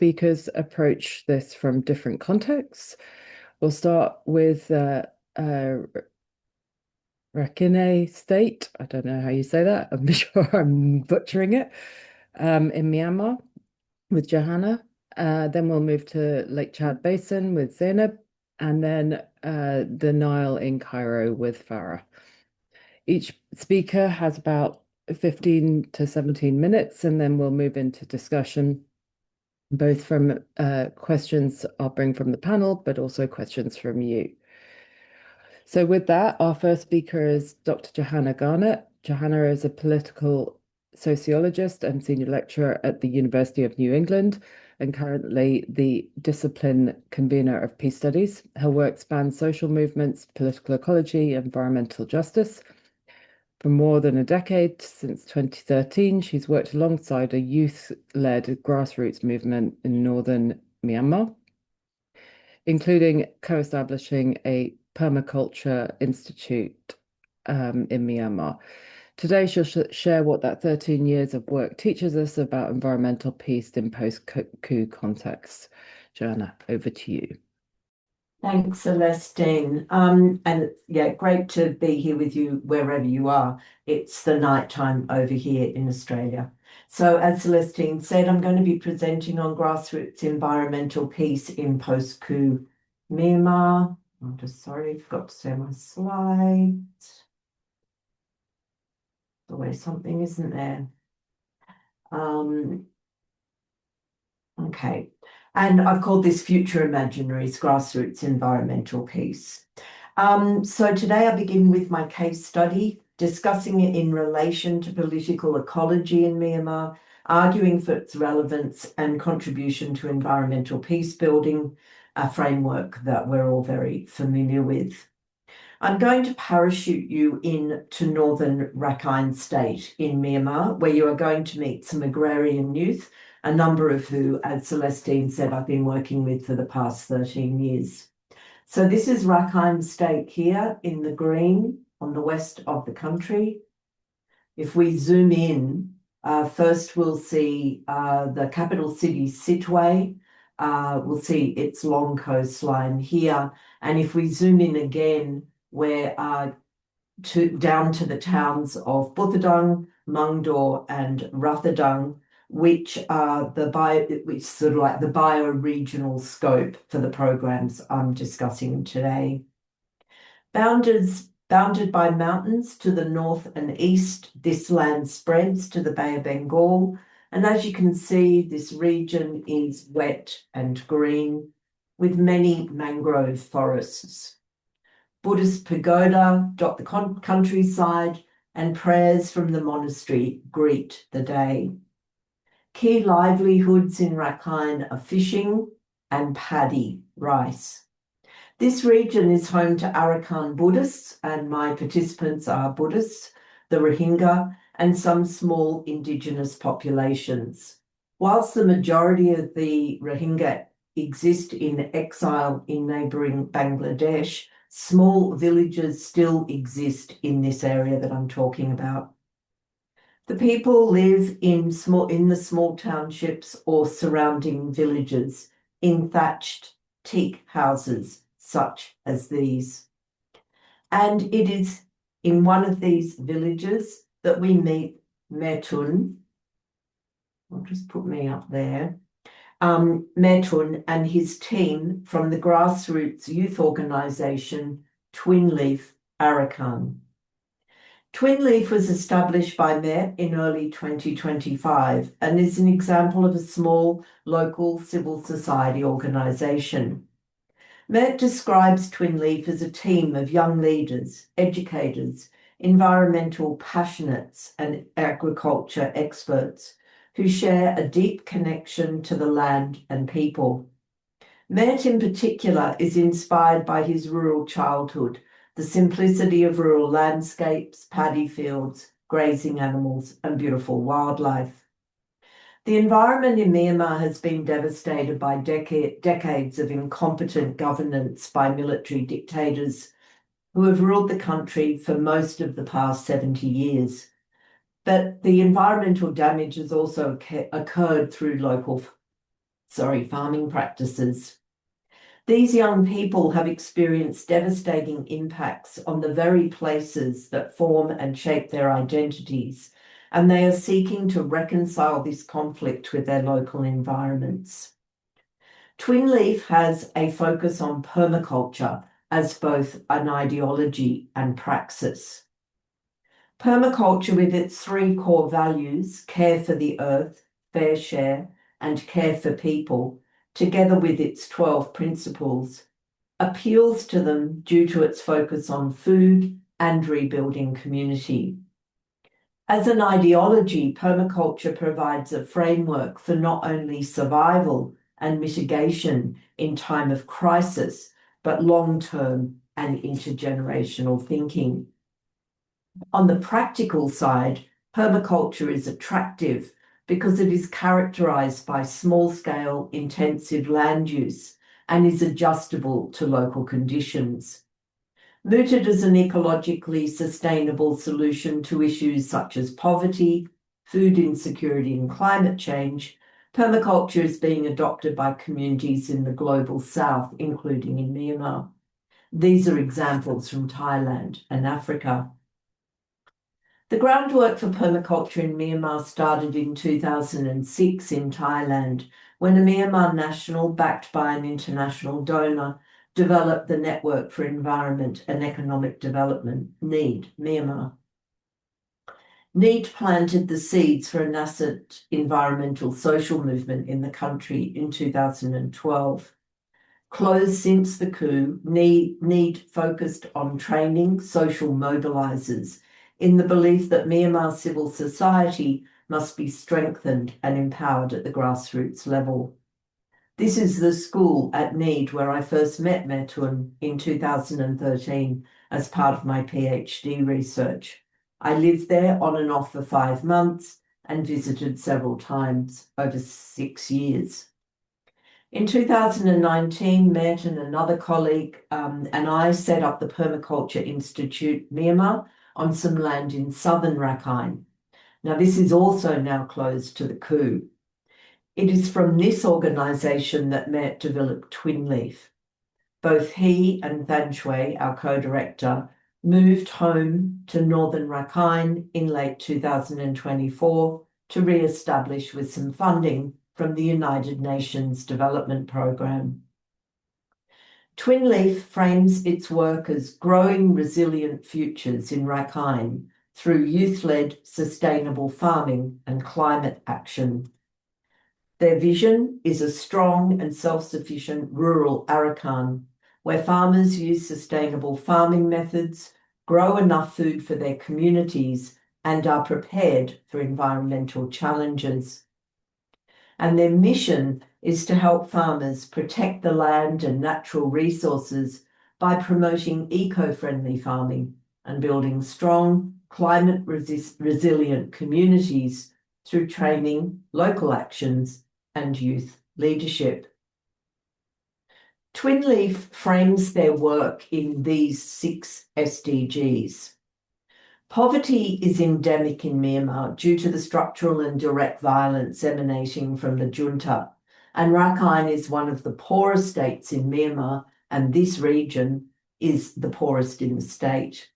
speakers approach this from different contexts. We'll start with Rakhine State. I don't know how you say that. I'm sure I'm butchering it. In Myanmar with Johanna. Then we'll move to Lake Chad Basin with Zainab, and then the Nile in Cairo with Farah. Each speaker has about 15 to 17 minutes, and then we'll move into discussion, both from questions I'll bring from the panel, but also questions from you. So with that, our first speaker is Dr. Johanna Garnett. Johanna is a political sociologist and senior lecturer at the University of New England, and currently the discipline convener of peace studies. Her work spans social movements, political ecology, environmental justice. For more than a decade, since 2013, she's worked alongside a youth-led grassroots movement in northern Myanmar, including co-establishing a permaculture institute in Myanmar. Today, she'll share what that 13 years of work teaches us about environmental peace in post-coup contexts. Joanna, over to you. Thanks, Celestine. And yeah, great to be here with you wherever you are. It's the night time over here in Australia. So as Celestine said, I'm going to be presenting on grassroots environmental peace in post-coup Myanmar. I'm just sorry, I forgot to say my slides. The way something isn't there. Okay. And I've called this Future Imaginaries, Grassroots Environmental Peace. So today I begin with my case study, discussing it in relation to political ecology in Myanmar, arguing for its relevance and contribution to environmental peace building, a framework that we're all very familiar with. I'm going to parachute you into northern Rakhine State in Myanmar, where you are going to meet some agrarian youth, a number of who, as Celestine said, I've been working with for the past 13 years. So this is Rakhine State here in the green on the west of the country. If we zoom in, first we'll see the capital city, Sittwe. We'll see its long coastline here. And if we zoom in again, we're down to the towns of Buthadung, Mungdor, and Rathadung, which are which sort of like the bio-regional scope for the programs I'm discussing today. Bounded by mountains to the north and east, this land spreads to the Bay of Bengal. And as you can see, this region is wet and green with many mangrove forests. Buddhist pagoda dot the countryside, and prayers from the monastery greet the day. Key livelihoods in Rakhine are fishing and paddy, rice. This region is home to Arakan Buddhists, and my participants are Buddhists, the Rohingya, and some small indigenous populations. Whilst the majority of the Rohingya exist in exile in neighbouring Bangladesh, small villages still exist in this area that I'm talking about. The people live in the small townships or surrounding villages in thatched teak houses such as these. And it is in one of these villages that we meet Metun. I'll just put me up there. Metun and his team from the grassroots youth organisation Twin Leaf Arakan. Twin Leaf was established by Met in early 2025 and is an example of a small local civil society organisation. Met describes Twin Leaf as a team of young leaders, educators, environmental passionates and agriculture experts who share a deep connection to the land and people. Met in particular is inspired by his rural childhood, the simplicity of rural landscapes, paddy fields, grazing animals, and beautiful wildlife. The environment in Myanmar has been devastated by decades of incompetent governance by military dictators who have ruled the country for most of the past 70 years. But the environmental damage has also occurred through local farming practices. These young people have experienced devastating impacts on the very places that form and shape their identities, and they are seeking to reconcile this conflict with their local environments. Twinleaf has a focus on permaculture as both an ideology and praxis. Permaculture, with its three core values, care for the earth, fair share, and care for people, together with its 12 principles, appeals to them due to its focus on food and rebuilding community. As an ideology, permaculture provides a framework for not only survival and mitigation in time of crisis, but long-term and intergenerational thinking. On the practical side, permaculture is attractive because it is characterized by small-scale intensive land use and is adjustable to local conditions. Mooted as an ecologically sustainable solution to issues such as poverty, food insecurity, and climate change, permaculture is being adopted by communities in the global south, including in Myanmar. These are examples from Thailand and Africa. The groundwork for permaculture in Myanmar started in 2006 in Thailand, when a Myanmar national, backed by an international donor, developed the Network for Environment and Economic Development, NEED, Myanmar. NEED planted the seeds for a nascent environmental social movement in the country in 2012. Closed since the coup, NEED focused on training social mobilizers in the belief that Myanmar civil society must be strengthened and empowered at the grassroots level. This is the school at NEED where I first met Metun in 2013 as part of my PhD research. I lived there on and off for 5 months and visited several times over 6 years. In 2019, Met and another colleague and I set up the Permaculture Institute Myanmar on some land in southern Rakhine. Now, this is also now closed to the coup. It is from this organisation that Met developed Twinleaf. Both he and Van Shui, our co-director, moved home to northern Rakhine in late 2024 to re-establish with some funding from the United Nations Development Programme. Twinleaf frames its work as growing resilient futures in Rakhine through youth-led sustainable farming and climate action. Their vision is a strong and self-sufficient rural Arakan, where farmers use sustainable farming methods, grow enough food for their communities, and are prepared for environmental challenges. And their mission is to help farmers protect the land and natural resources by promoting eco-friendly farming and building strong, climate-resilient communities through training, local actions, and youth leadership. Twinleaf frames their work in these 6 SDGs. Poverty is endemic in Myanmar due to the structural and direct violence emanating from the junta, and Rakhine is one of the poorest states in Myanmar, and this region is the poorest in the state.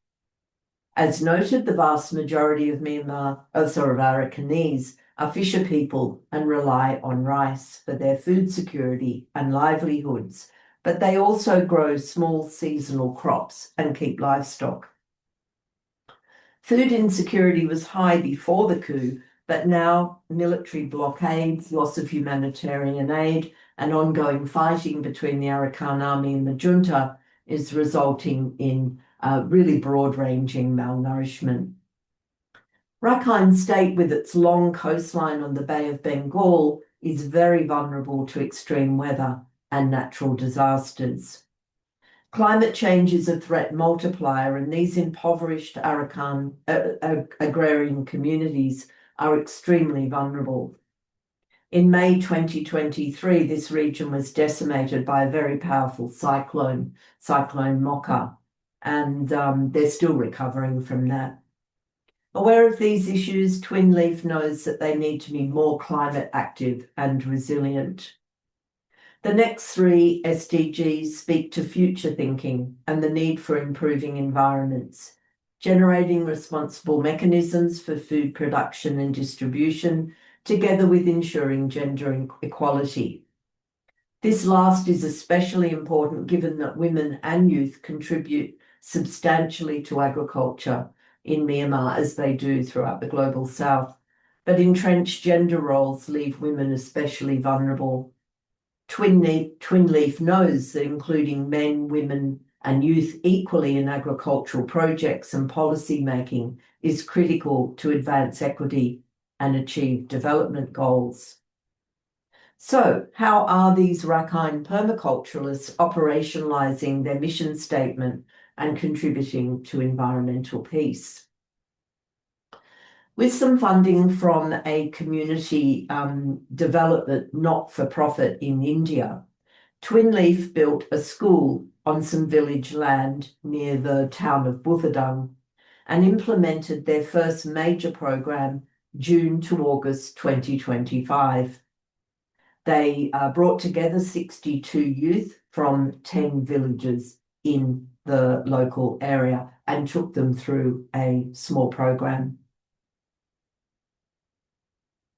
As noted, the vast majority of Arakanese are fisher people and rely on rice for their food security and livelihoods, but they also grow small seasonal crops and keep livestock. Food insecurity was high before the coup, but now military blockades, loss of humanitarian aid, and ongoing fighting between the Arakan army and the junta is resulting in really broad-ranging malnourishment. Rakhine State, with its long coastline on the Bay of Bengal, is very vulnerable to extreme weather and natural disasters. Climate change is a threat multiplier, and these impoverished Arakan agrarian communities are extremely vulnerable. In May 2023, this region was decimated by a very powerful cyclone, Cyclone Mocha, and they're still recovering from that. Aware of these issues, Twinleaf knows that they need to be more climate active and resilient. The next three SDGs speak to future thinking and the need for improving environments, generating responsible mechanisms for food production and distribution, together with ensuring gender equality. This last is especially important given that women and youth contribute substantially to agriculture in Myanmar, as they do throughout the global south, but entrenched gender roles leave women especially vulnerable. Twin Leaf knows that including men, women, and youth equally in agricultural projects and policy making is critical to advance equity and achieve development goals. So, how are these Rakhine permaculturalists operationalising their mission statement and contributing to environmental peace? With some funding from a community development not-for-profit in India, Twin Leaf built a school on some village land near the town of Buthadung and implemented their first major program June to August 2025. They brought together 62 youth from 10 villages in the local area and took them through a small program.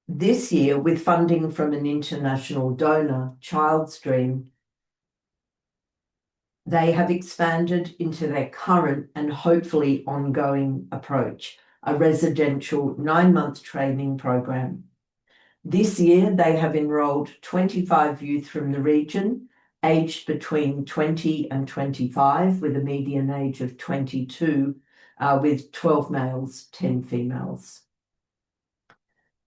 This year, with funding from an international donor, Childstream, they have expanded into their current and hopefully ongoing approach, a residential 9-month training program. This year, they have enrolled 25 youth from the region, aged between 20 and 25, with a median age of 22, with 12 males, 10 females.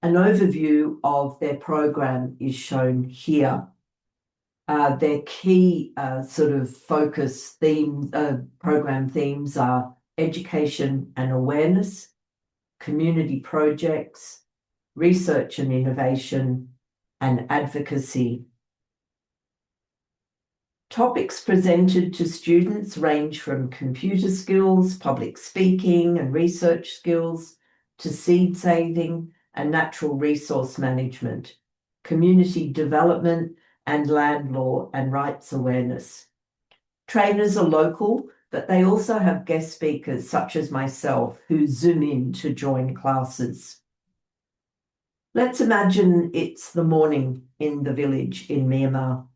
An overview of their program is shown here. Their key sort of focus program themes are education and awareness, community projects, research and innovation, and advocacy. Topics presented to students range from computer skills, public speaking and research skills, to seed saving and natural resource management, community development, and land law and rights awareness. Trainers are local, but they also have guest speakers such as myself who zoom in to join classes. Let's imagine it's the morning in the village in Myanmar.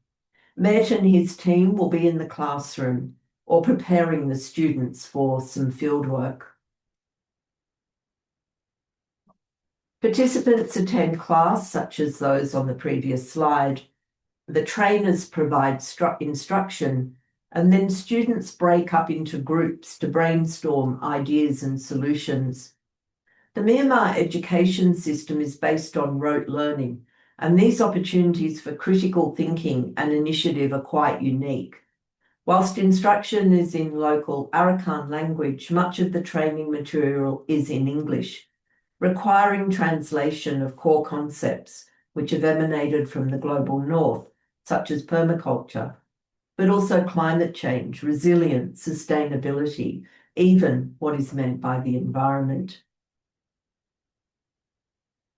Met and his team will be in the classroom or preparing the students for some fieldwork. Participants attend class, such as those on the previous slide. The trainers provide instruction, and then students break up into groups to brainstorm ideas and solutions. The Myanmar education system is based on rote learning, and these opportunities for critical thinking and initiative are quite unique. Whilst instruction is in local Arakan language, much of the training material is in English, requiring translation of core concepts which have emanated from the global north, such as permaculture, but also climate change, resilience, sustainability, even what is meant by the environment.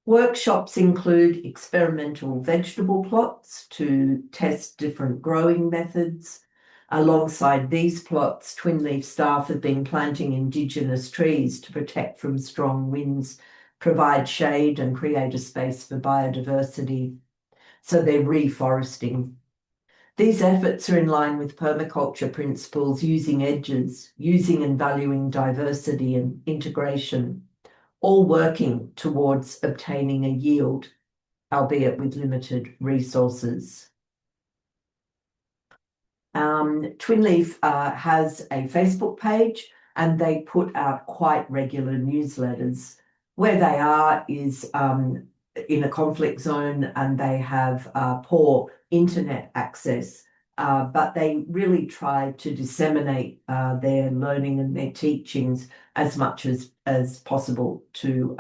Workshops include experimental vegetable plots to test different growing methods. Alongside these plots, Twin Leaf staff have been planting Indigenous trees to protect from strong winds, provide shade and create a space for biodiversity. So they're reforesting. These efforts are in line with permaculture principles, using edges, using and valuing diversity and integration, all working towards obtaining a yield, albeit with limited resources. Twin Leaf has a Facebook page, and they put out quite regular newsletters. Where they are is in a conflict zone, and they have poor internet access, but they really try to disseminate their learning and their teachings as much as possible to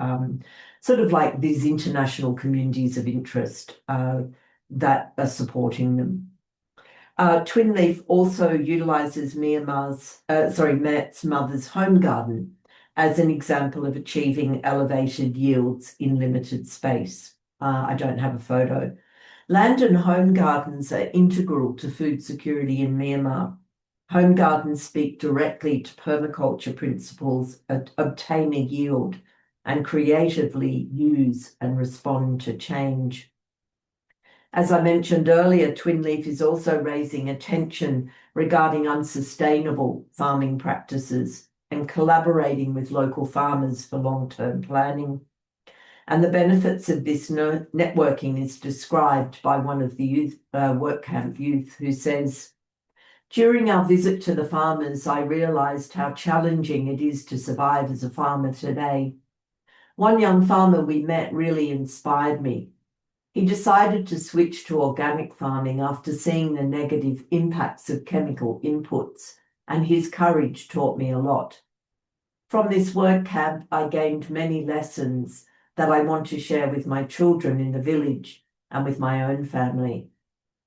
sort of like these international communities of interest that are supporting them. Twin Leaf also utilises Met's mother's home garden as an example of achieving elevated yields in limited space. I don't have a photo. Land and home gardens are integral to food security in Myanmar. Home gardens speak directly to permaculture principles, obtain a yield, and creatively use and respond to change. As I mentioned earlier, Twinleaf is also raising attention regarding unsustainable farming practices and collaborating with local farmers for long-term planning. And the benefits of this networking is described by one of the youth, work camp youth, who says, during our visit to the farmers, I realised how challenging it is to survive as a farmer today. One young farmer we met really inspired me. He decided to switch to organic farming after seeing the negative impacts of chemical inputs, and his courage taught me a lot. From this work camp, I gained many lessons that I want to share with my children in the village and with my own family.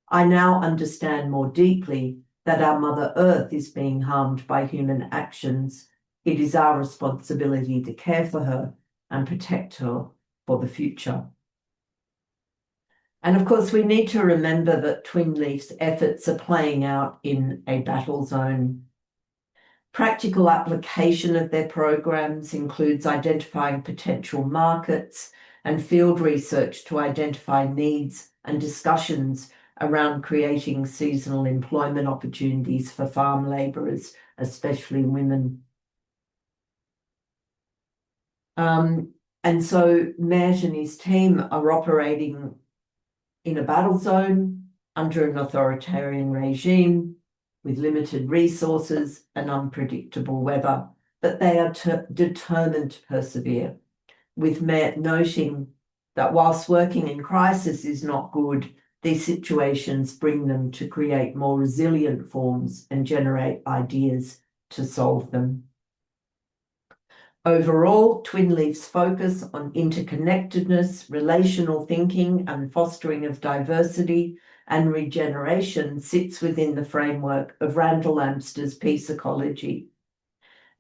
I now understand more deeply that our Mother Earth is being harmed by human actions. It is our responsibility to care for her and protect her for the future. And of course, we need to remember that Twinleaf's efforts are playing out in a battle zone. Practical application of their programs includes identifying potential markets and field research to identify needs and discussions around creating seasonal employment opportunities for farm labourers, especially women. And so Matt and his team are operating in a battle zone under an authoritarian regime with limited resources and unpredictable weather, but they are determined to persevere, with Matt noting that whilst working in crisis is not good, these situations bring them to create more resilient forms and generate ideas to solve them. Overall, Twinleaf's focus on interconnectedness, relational thinking, and fostering of diversity and regeneration sits within the framework of Randall Amster's peace ecology.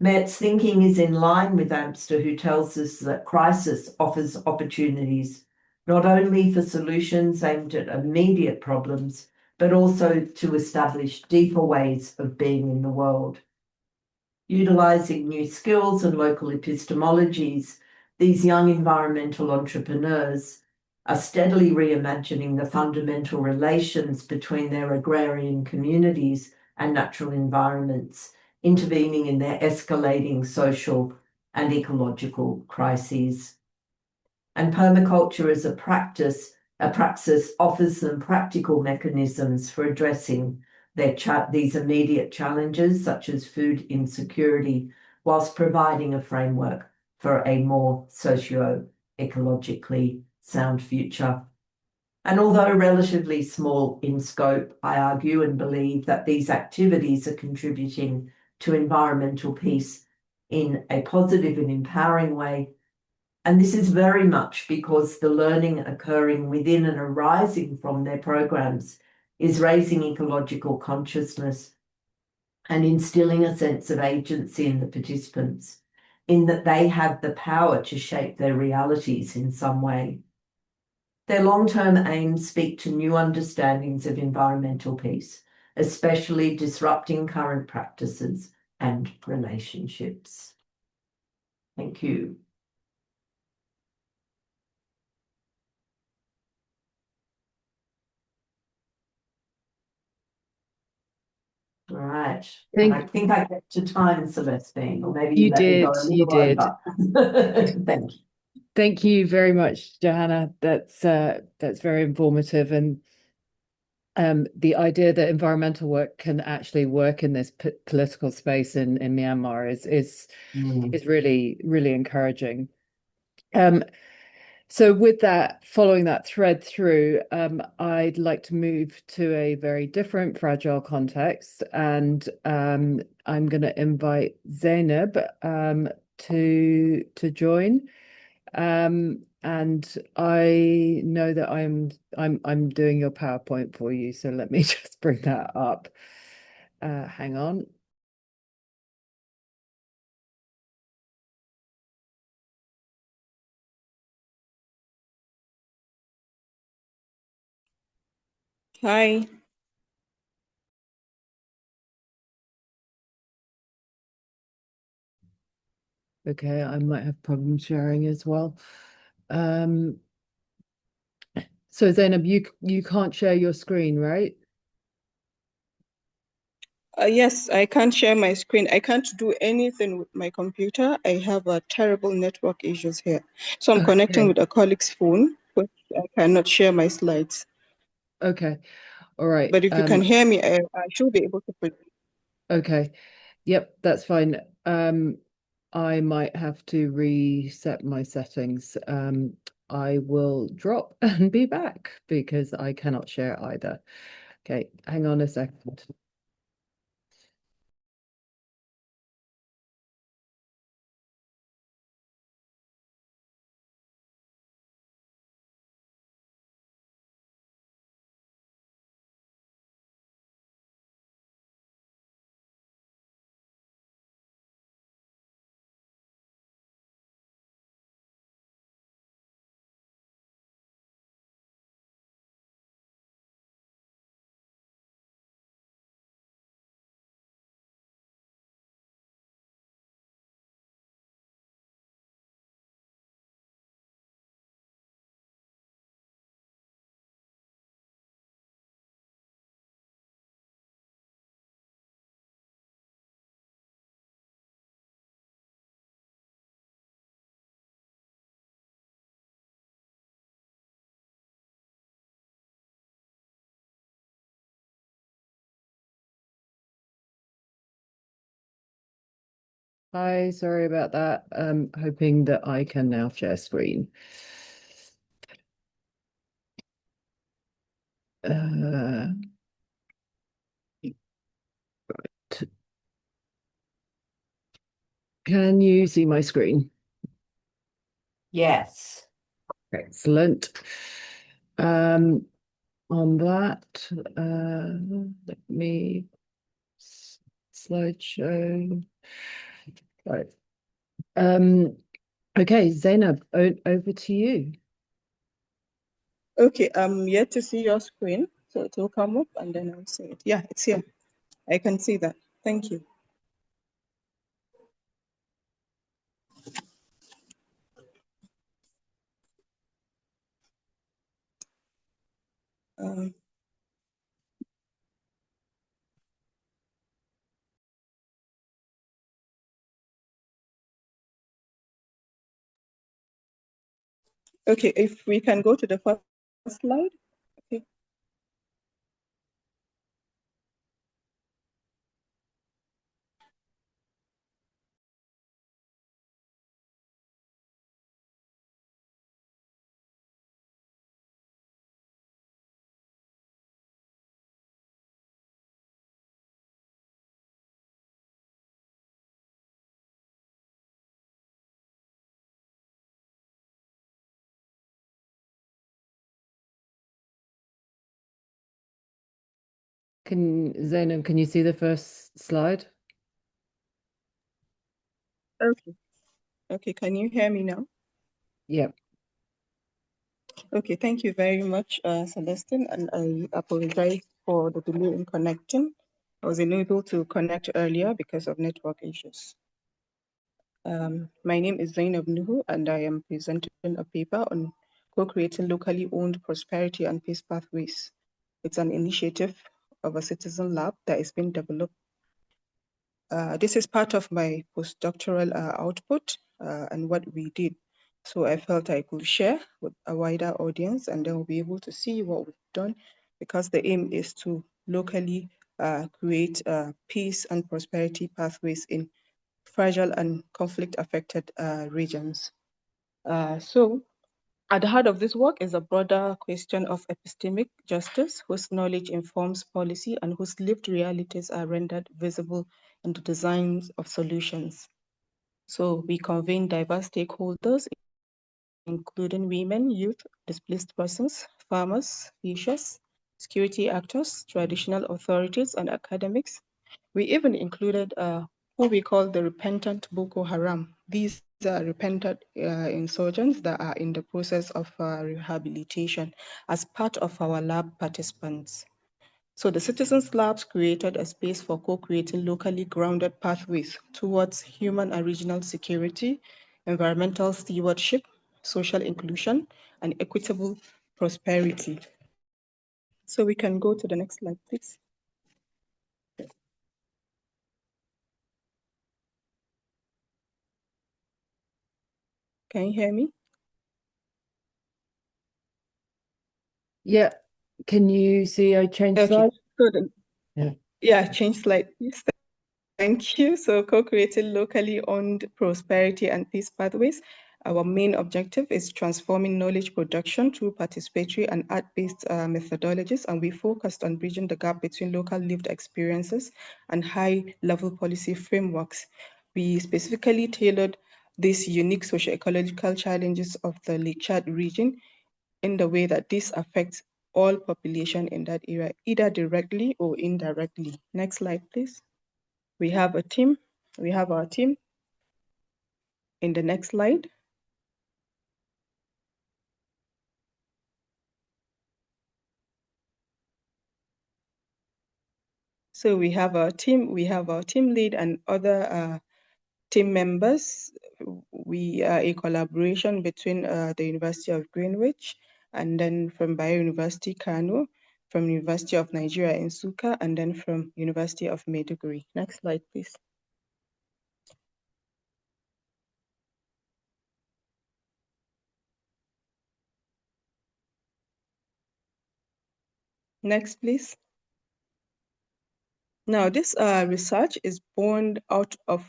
Matt's thinking is in line with Amster, who tells us that crisis offers opportunities, not only for solutions aimed at immediate problems, but also to establish deeper ways of being in the world. Utilising new skills and local epistemologies, these young environmental entrepreneurs are steadily reimagining the fundamental relations between their agrarian communities and natural environments, intervening in their escalating social and ecological crises. And permaculture as a praxis offers them practical mechanisms for addressing these immediate challenges, such as food insecurity, whilst providing a framework for a more socio-ecologically sound future. And although relatively small in scope, I argue and believe that these activities are contributing to environmental peace in a positive and empowering way. And this is very much because the learning occurring within and arising from their programs is raising ecological consciousness and instilling a sense of agency in the participants, in that they have the power to shape their realities in some way. Their long-term aims speak to new understandings of environmental peace, especially disrupting current practices and relationships. Thank you. All right. And I think I get to time, Celestine, or maybe you let me go a You little did. over. Thank you. Thank you very much, Johanna. That's very informative, and the idea that environmental work can actually work in this political space in Myanmar is really encouraging. So with that, following that thread through, I'd like to move to a very different fragile context, and I'm going to invite Zainab to join. And I know that I'm doing your PowerPoint for you, so let me just bring that up. Hang on. Hi. Okay, I might have problems sharing as well. Um, so Zainab, you can't share your screen, right? Yes, I can't share my screen. I can't do anything with my computer. I have a terrible network issues here. So I'm connecting Okay, with a colleague's phone, but I cannot share my slides. okay, all right. But if you can hear me, I should be able to present. Okay, yep, that's fine. I might have to reset my settings. I will drop and be back because I cannot share either. Okay, hang on a second. Hi, sorry about that. Hoping that I can now share screen. Uh, t- can you see my screen? Yes. Excellent. Um, on that, let me slideshow. Right. Okay, Zainab, over to you. Okay, I'm yet to see your screen. So it will come up and then I'll see it. Yeah, it's here. I can see that. Thank you. Um, okay, if we can go to the first slide. Okay. Zainab, can you see the first slide? Okay. Okay, can you hear me now? Yep. Okay, thank you very much, Celestine, and I apologize for the delay in connecting. I was unable to connect earlier because of network issues. My name is Zainab Nuhu, and I am presenting a paper on co-creating locally owned prosperity and peace pathways. It's an initiative of a citizen lab that is being developed. This is part of my postdoctoral output and what we did. So I felt I could share with a wider audience and then we'll be able to see what we've done because the aim is to locally create peace and prosperity pathways in fragile and conflict affected regions. So at the heart of this work is a broader question of epistemic justice, whose knowledge informs policy and whose lived realities are rendered visible in the designs of solutions. So we convene diverse stakeholders, including women, youth, displaced persons, farmers, fishers, security actors, traditional authorities, and academics. We even included who we call the repentant Boko Haram. These are repentant insurgents that are in the process of rehabilitation as part of our lab participants. So the Citizens Labs created a space for co-creating locally grounded pathways towards human and regional security, environmental stewardship, social inclusion, and equitable prosperity. So we can go to the next slide, please. Can you hear me? Yeah. Can you see I changed Okay. slide? So Yeah. change slide, please. Thank you. So co-creating locally owned prosperity and peace pathways. Our main objective is transforming knowledge production through participatory and art-based methodologies, and we focused on bridging the gap between local lived experiences and high-level policy frameworks. We specifically tailored these unique socio-ecological challenges of the Lake Chad region in the way that this affects all population in that area, either directly or indirectly. Next slide, please. We have a team. We have our team in the next slide. So we have our team lead and other team members. We are a collaboration between the University of Greenwich and then from University Kano, from University of Nigeria in Nsukka, and then from University of Maiduguri. Next slide, please. Next, please. Now, this research is born out of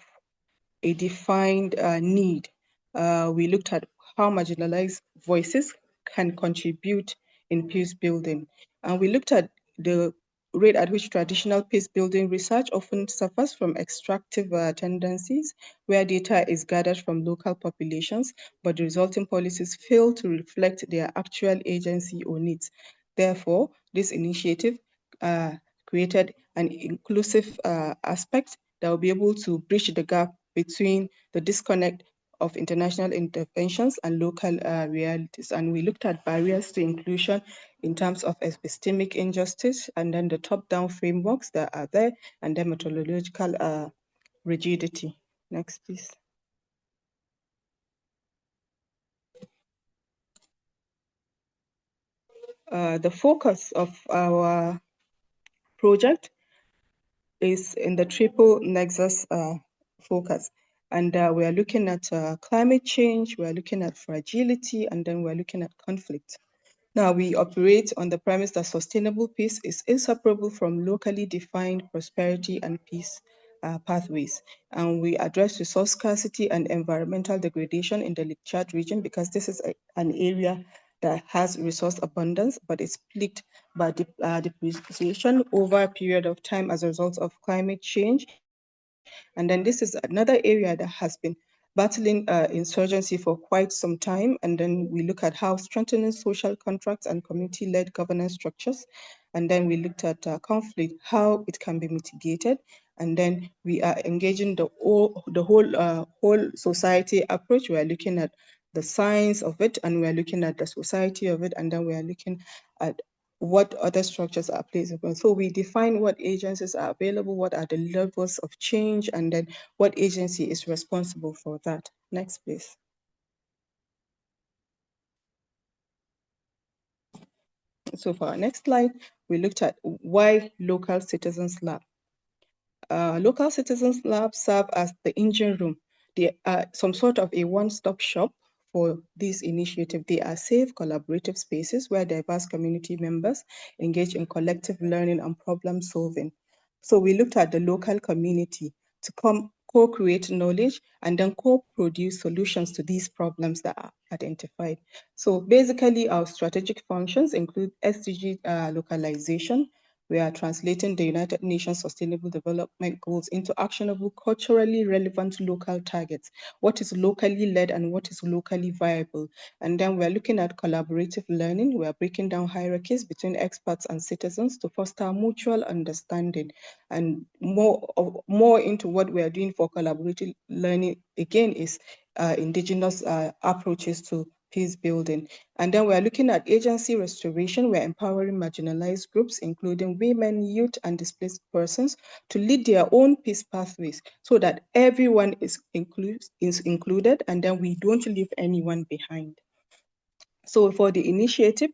a defined need. We looked at how marginalized voices can contribute in peace building. And we looked at the rate at which traditional peace building research often suffers from extractive tendencies, where data is gathered from local populations, but the resulting policies fail to reflect their actual agency or needs. Therefore, this initiative created an inclusive aspect that will be able to bridge the gap between the disconnect of international interventions and local realities. And we looked at barriers to inclusion in terms of epistemic injustice, and then the top-down frameworks that are there, and then methodological rigidity. Next, please. The focus of our project is in the triple nexus focus. And we are looking at climate change, we are looking at fragility, and then we're looking at conflict. Now, we operate on the premise that sustainable peace is inseparable from locally defined prosperity and peace pathways. And we address resource scarcity and environmental degradation in the Lake Chad region because this is an area that has resource abundance, but it's plagued by depreciation over a period of time as a result of climate change. And then this is another area that has been battling insurgency for quite some time. And then we look at how strengthening social contracts and community-led governance structures. And then we looked at conflict, how it can be mitigated. And then we are engaging the whole society approach. We are looking at the science of it, and we are looking at the society of it, and then we are looking at what other structures are applicable. So we define what agencies are available, what are the levels of change, and then what agency is responsible for that. Next, please. So for our next slide, we looked at why local citizens lab. Local citizens labs serve as the engine room. They are some sort of a one-stop shop for this initiative. They are safe, collaborative spaces where diverse community members engage in collective learning and problem solving. So we looked at the local community to co-create knowledge and then co-produce solutions to these problems that are identified. So basically our strategic functions include SDG localization, We are translating the United Nations Sustainable Development Goals into actionable, culturally relevant local targets. What is locally led and what is locally viable? And then we're looking at collaborative learning. We are breaking down hierarchies between experts and citizens to foster mutual understanding. And more into what we are doing for collaborative learning, again, is indigenous approaches to peace building. And then we're looking at agency restoration. We're empowering marginalized groups, including women, youth, and displaced persons, to lead their own peace pathways so that everyone is included, and then we don't leave anyone behind. So for the initiative,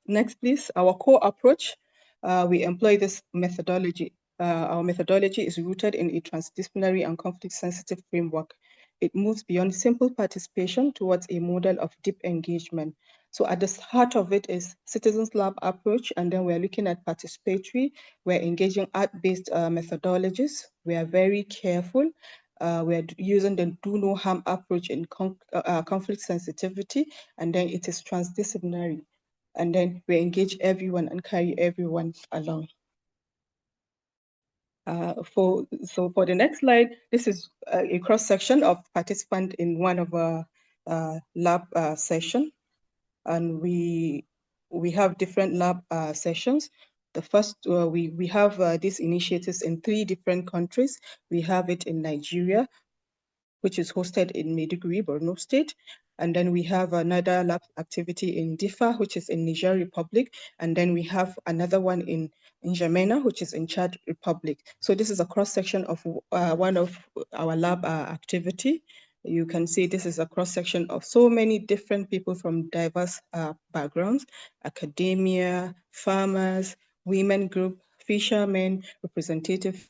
next please, our core approach, we employ this methodology. Our methodology is rooted in a transdisciplinary and conflict-sensitive framework. It moves beyond simple participation towards a model of deep engagement. So at the heart of it is citizens lab approach, and then we're looking at participatory. We're engaging art-based methodologies. We are very careful. We're using the do no harm approach in conflict sensitivity, and then it is transdisciplinary. And then we engage everyone and carry everyone along. For the next slide, this is a cross-section of participants in one of our lab session. And we have different lab sessions. The first, we have these initiatives in 3 different countries. We have it in Nigeria, which is hosted in Maiduguri, Borno State. And then we have another lab activity in Difa, which is in Niger Republic. And then we have another one in N'Djamena, which is in Chad Republic. So this is a cross-section of one of our lab activity. You can see this is a cross-section of so many different people from diverse backgrounds: academia, farmers, women group, fishermen, representative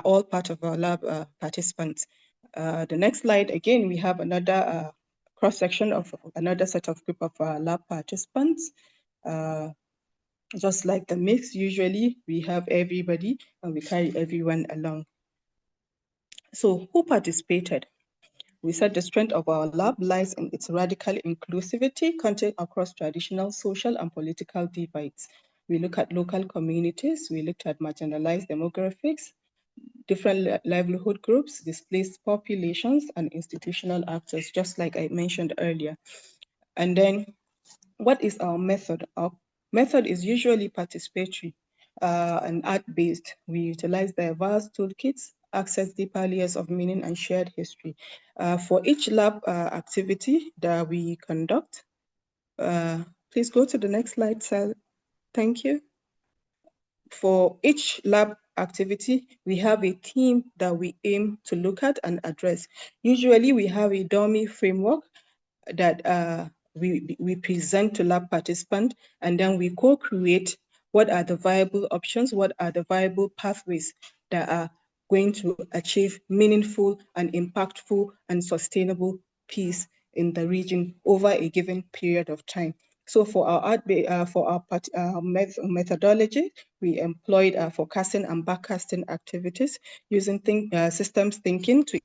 all part of our lab participants. The next slide, again, we have another cross-section of another set of group of lab participants. Just like the mix, usually we have everybody and we carry everyone along. So who participated? We said the strength of our lab lies in its radical inclusivity, content across traditional, social, and political divides. We look at local communities, we looked at marginalized demographics, different livelihood groups, displaced populations, and institutional actors, just like I mentioned earlier. And then what is our method? Our method is usually participatory and art-based. We utilize diverse toolkits, access deeper layers of meaning and shared history. For each lab activity that we conduct, please go to the next slide, Sal. Thank you. For each lab activity, we have a theme that we aim to look at and address. Usually we have a dummy framework that we present to lab participants, and then we co-create what are the viable options, what are the viable pathways that are going to achieve meaningful and impactful and sustainable peace in the region over a given period of time. So for our methodology, we employed forecasting and backcasting activities using systems thinking to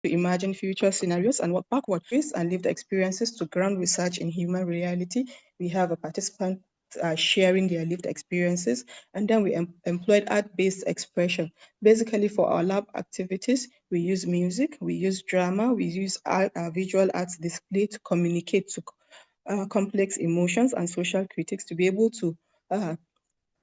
imagine future scenarios and work backwards and lived experiences to ground research in human reality. We have a participant sharing their lived experiences, and then we employed art-based expression. Basically, for our lab activities, we use music, we use drama, we use visual arts display to communicate to complex emotions and social critics to be able to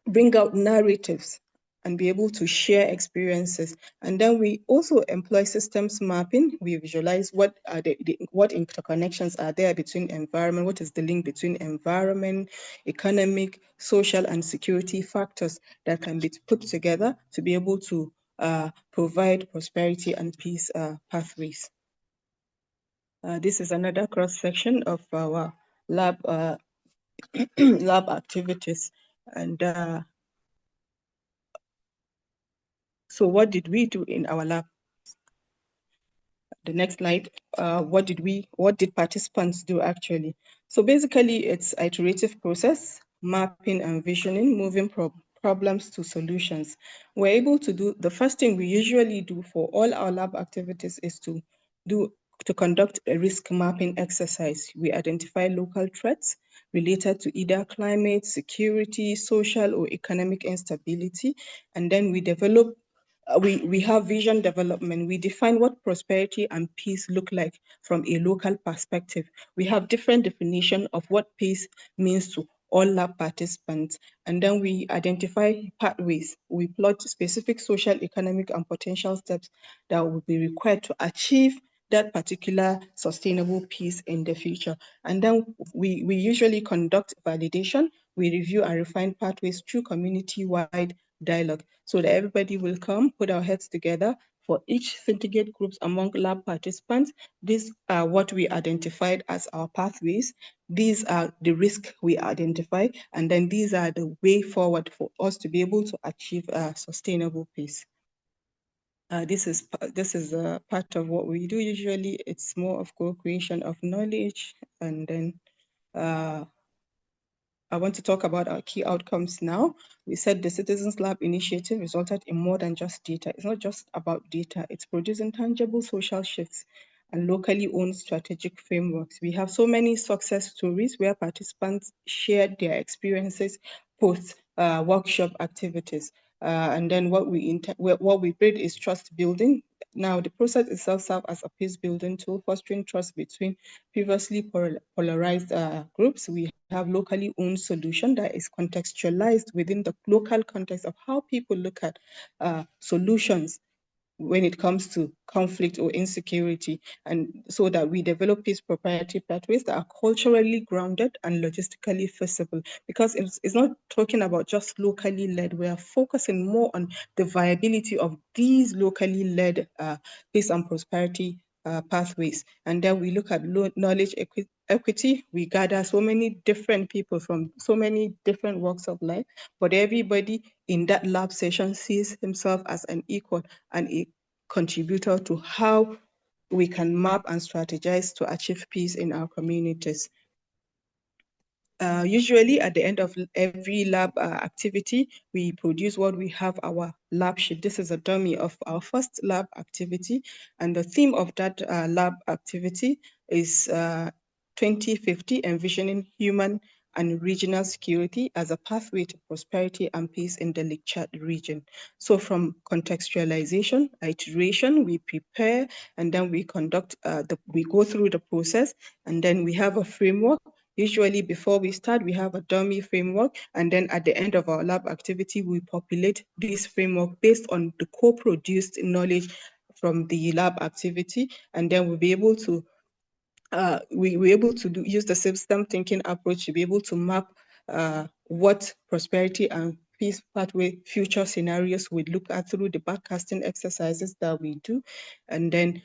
bring out narratives and be able to share experiences. And then we also employ systems mapping. We visualize what are what interconnections are there between environment, what is the link between environment, economic, social, and security factors that can be put together to be able to provide prosperity and peace pathways. This is another cross-section of our lab lab activities. And so what did we do in our lab? the next slide, what did participants do actually? So basically, it's an iterative process, mapping and visioning, moving problems to solutions. We're able to do, the first thing we usually do for all our lab activities is to conduct a risk mapping exercise. We identify local threats related to either climate, security, social or economic instability, and then we develop we have vision development. We define what prosperity and peace look like from a local perspective. We have different definition of what peace means to all lab participants. And then we identify pathways. We plot specific social, economic, and potential steps that will be required to achieve that particular sustainable peace in the future. And then we usually conduct validation. We review and refine pathways through community-wide dialogue so that everybody will come, put our heads together. For each syndicate groups among lab participants, these are what we identified as our pathways. These are the risks we identify, and then these are the way forward for us to be able to achieve a sustainable peace. This is part of what we do usually. It's more of co-creation of knowledge, and then I want to talk about our key outcomes now. We said the Citizens Lab initiative resulted in more than just data. It's not just about data, it's producing tangible social shifts and locally owned strategic frameworks. We have so many success stories where participants shared their experiences post workshop activities. And then what we build is trust building. Now, the process itself serves as a peace building tool, fostering trust between previously polarized groups. We have locally owned solution that is contextualized within the local context of how people look at solutions when it comes to conflict or insecurity, and so that we develop peace proprietary pathways that are culturally grounded and logistically feasible, because it's not talking about just locally led. We are focusing more on the viability of these locally led peace and prosperity pathways. And then we look at knowledge equity. We gather so many different people from so many different walks of life, but everybody in that lab session sees himself as an equal and a contributor to how we can map and strategize to achieve peace in our communities. Usually at the end of every lab activity, we produce what we have our lab sheet. This is a dummy of our first lab activity. And the theme of that lab activity is 2050, envisioning human and regional security as a pathway to prosperity and peace in the Lake Chad region. So from contextualization, iteration, we prepare, and then we conduct, we go through the process, and then we have a framework. Usually before we start, we have a dummy framework, and then at the end of our lab activity, we populate this framework based on the co-produced knowledge from the lab activity, and then we'll be able to we're able to use the system thinking approach to be able to map what prosperity and peace pathway future scenarios we look at through the backcasting exercises that we do. And then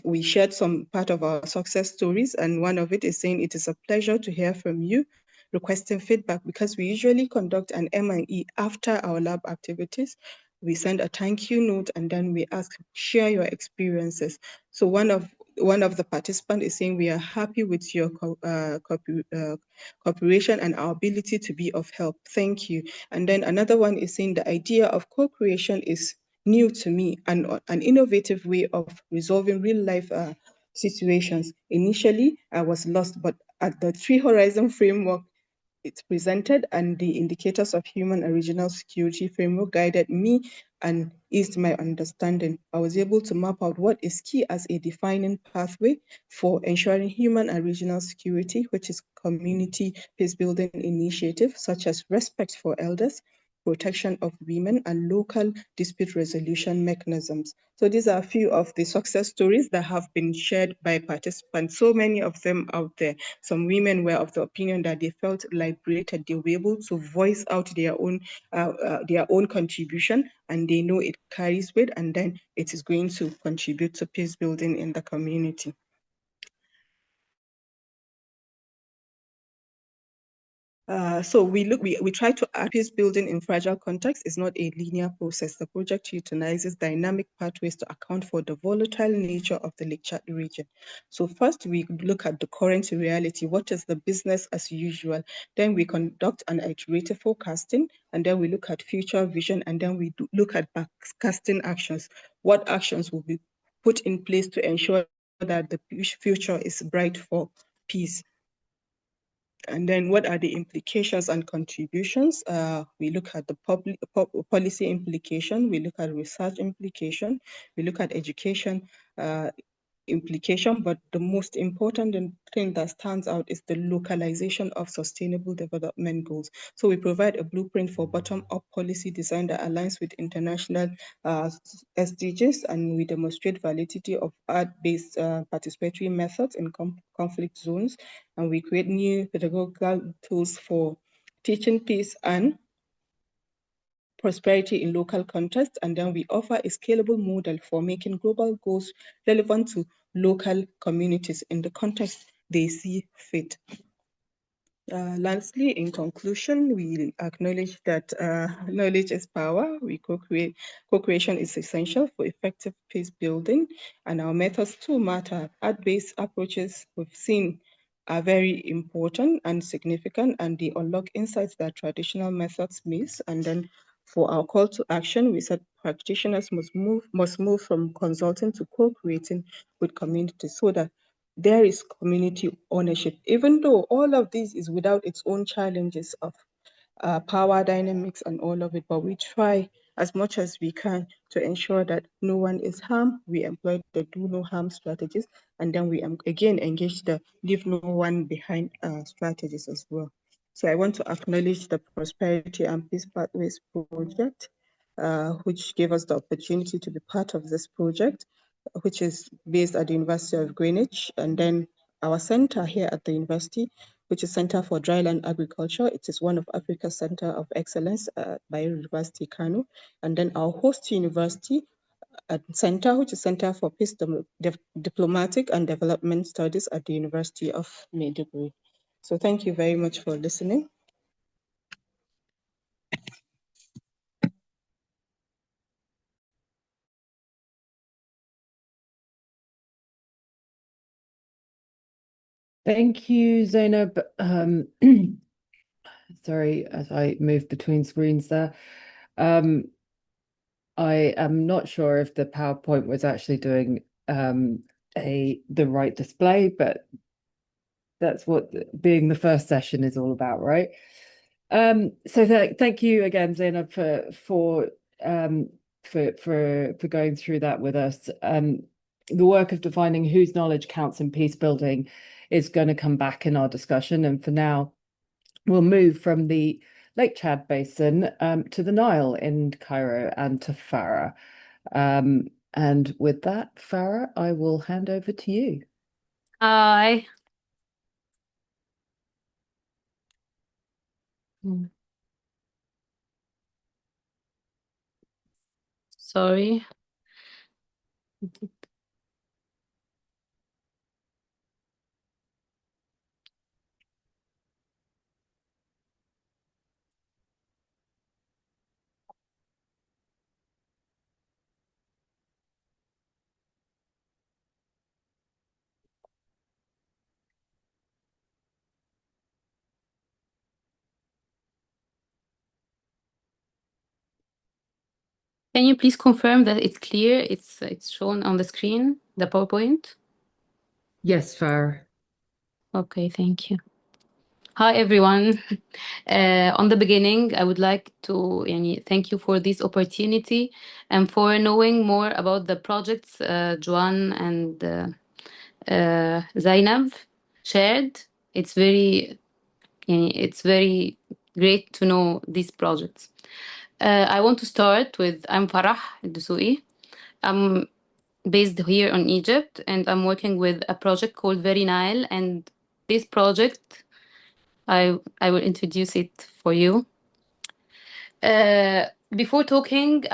we shared some part of our success stories, and one of it is saying it is a pleasure to hear from you, requesting feedback, because we usually conduct an M&E after our lab activities. We send a thank you note, and then we ask, share your experiences. So one of the participants is saying, we are happy with your cooperation and our ability to be of help. Thank you. And then another one is saying, the idea of co-creation is new to me and an innovative way of resolving real life situations. Initially, I was lost, but at the Three Horizon framework, it's presented, and the indicators of human and regional security framework guided me and eased my understanding. I was able to map out what is key as a defining pathway for ensuring human and regional security, which is community peace building initiatives such as respect for elders, protection of women, and local dispute resolution mechanisms. So these are a few of the success stories that have been shared by participants, so many of them out there. Some women were of the opinion that they felt liberated. They were able to voice out their own contribution, and they know it carries weight, and then it is going to contribute to peace building in the community. So we try to add peace building in fragile context is not a linear process. The project utilizes dynamic pathways to account for the volatile nature of the Lake Chad region. So first we look at the current reality. What is the business as usual? Then we conduct an iterative forecasting, and then we look at future vision, and then we look at backcasting actions. What actions will be put in place to ensure that the future is bright for peace? And then what are the implications and contributions? We look at the policy implication, we look at research implication, we look at education implication, but the most important thing that stands out is the localization of sustainable development goals. So we provide a blueprint for bottom-up policy design that aligns with international SDGs, and we demonstrate validity of art-based participatory methods in conflict zones, and we create new pedagogical tools for teaching peace and prosperity in local context, and then we offer a scalable model for making global goals relevant to local communities in the context they see fit. Lastly, in conclusion, we acknowledge that knowledge is power. Co-creation is essential for effective peace building, and our methods too matter. Art-based approaches we've seen are very important and significant, and they unlock insights that traditional methods miss. And then for our call to action, we said practitioners must move from consulting to co-creating with communities so that there is community ownership, even though all of this is without its own challenges of power dynamics and all of it, but we try as much as we can to ensure that no one is harmed. We employ the do no harm strategies, and then we again engage the leave no one behind strategies as well. So I want to acknowledge the Prosperity and Peace Pathways project, which gave us the opportunity to be part of this project, which is based at the University of Greenwich, and then our center here at the university, which is Center for Dryland Agriculture. It is one of Africa's Center of Excellence by University Kano. And then our host university center, which is Center for Peace, Diplomatic and Development Studies at the University of Maiduguri. So thank you very much for listening. Thank you, Zainab. Sorry, as I move between screens there. I am not sure if the PowerPoint was actually doing the right display, but that's what being the first session is all about, right? So thank you again, Zainab, for going through that with us. The work of defining whose knowledge counts in peace building is going to come back in our discussion, and for now, we'll move from the Lake Chad Basin to the Nile in Cairo and to Farah. And with that, Farah, I will hand over to you. Hi. Sorry. Can you please confirm that it's clear? It's shown on the screen, the PowerPoint? Yes, Farah. Okay, thank you. Hi, everyone. On the beginning, I would like to thank you for this opportunity and for knowing more about the projects Joan and Zainab shared. It's very great to know these projects. I want to start with I'm Farah Dusui. I'm based here in Egypt, and I'm working with a project called Very Nile. And this project, I will introduce it for you. Before talking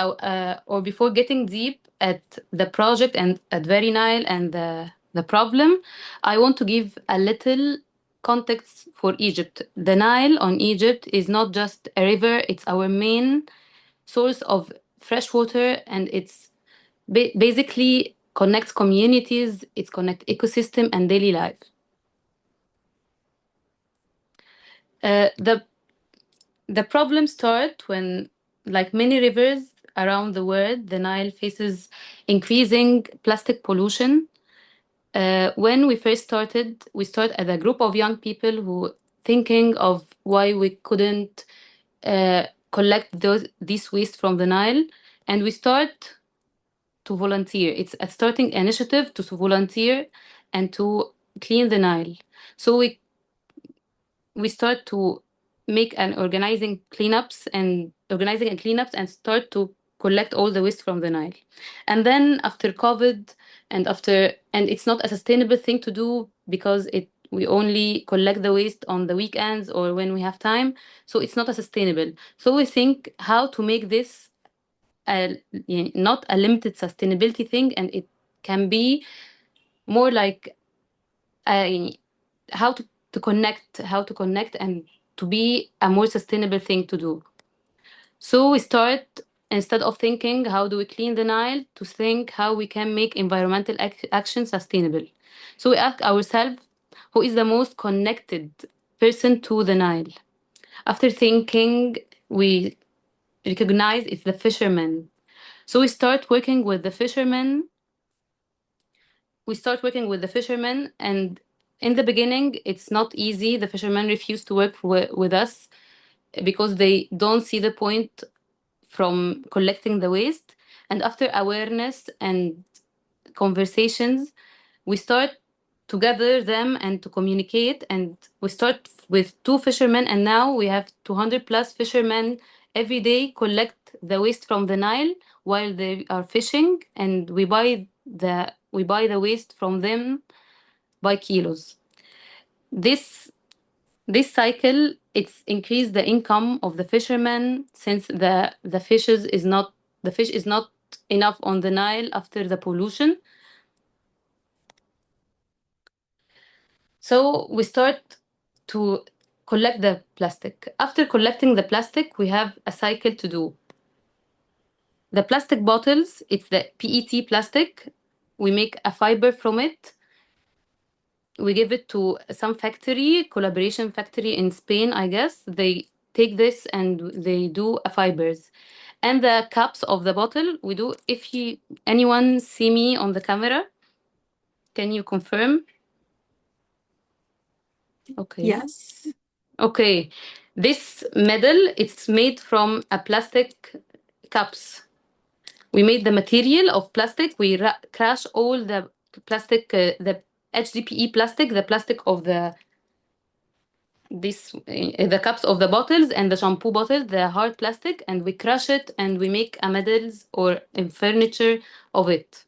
or before getting deep at the project and at Very Nile and the problem, I want to give a little context for Egypt. The Nile on Egypt is not just a river, it's our main source of fresh water, and it's basically connects communities, it connects ecosystem and daily life. The problems start when, like many rivers around the world, the Nile faces increasing plastic pollution. When we first started, we started as a group of young people who thinking of why we couldn't collect this waste from the Nile, and we start to volunteer. It's a starting initiative to volunteer and to clean the Nile. So we start to make an organizing cleanups and start to collect all the waste from the Nile. And then after COVID and it's not a sustainable thing to do because we only collect the waste on the weekends or when we have time. So it's not a sustainable. So we think how to make this not a limited sustainability thing, and it can be more like how to connect and to be a more sustainable thing to do. So we start, instead of thinking how do we clean the Nile, to think how we can make environmental action sustainable. So we ask ourselves, who is the most connected person to the Nile? After thinking, we recognize it's the fishermen. So we start working with the fishermen. And in the beginning, it's not easy. The fishermen refuse to work with us because they don't see the point from collecting the waste. And after awareness and conversations, we start to gather them and to communicate. And we start with 2 fishermen, and now we have 200 plus fishermen every day collect the waste from the Nile while they are fishing, and we buy the waste from them by kilos. This cycle, it's increased the income of the fishermen, since the fish is not enough on the Nile after the pollution. So we start to collect the plastic. After collecting the plastic, we have a cycle to do. The plastic bottles, it's the PET plastic. We make a fiber from it. We give it to some collaboration factory in Spain, I guess. They take this and they do a fibers. And the caps of the bottle, we do, if anyone see me on the camera, can you confirm? Okay. Yes. Okay. This medal, it's made from a plastic cups. We made the material of plastic. We crash all the plastic, the HDPE plastic, the plastic of the cups of the bottles and the shampoo bottle, the hard plastic, and we crush it and we make a medals or a furniture of it.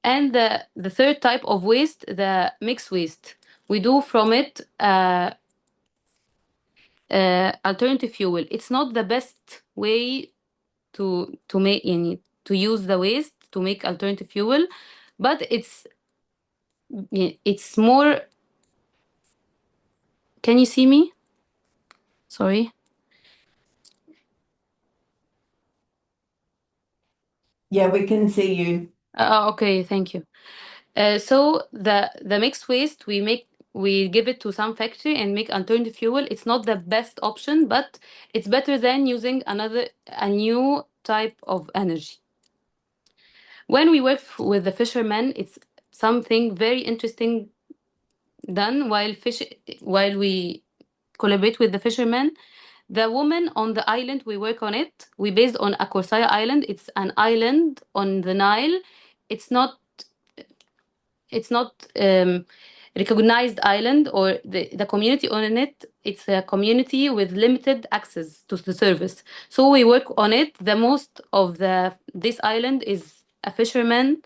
And the third type of waste, the mixed waste, we do from it alternative fuel. It's not the best way to make to use the waste to make alternative fuel, but it's more. Can you see me? Sorry. Yeah, we can see you. Okay, thank you. So the mixed waste we give it to some factory and make alternative fuel. It's not the best option, but it's better than using a new type of energy. When we work with the fishermen, it's something very interesting done while we collaborate with the fishermen. The woman on the island, we work on it. We based on Akorsaya Island. It's an island on the Nile. It's not recognized island, or the community on it. It's a community with limited access to the service. So we work on it. The most of this island is a fisherman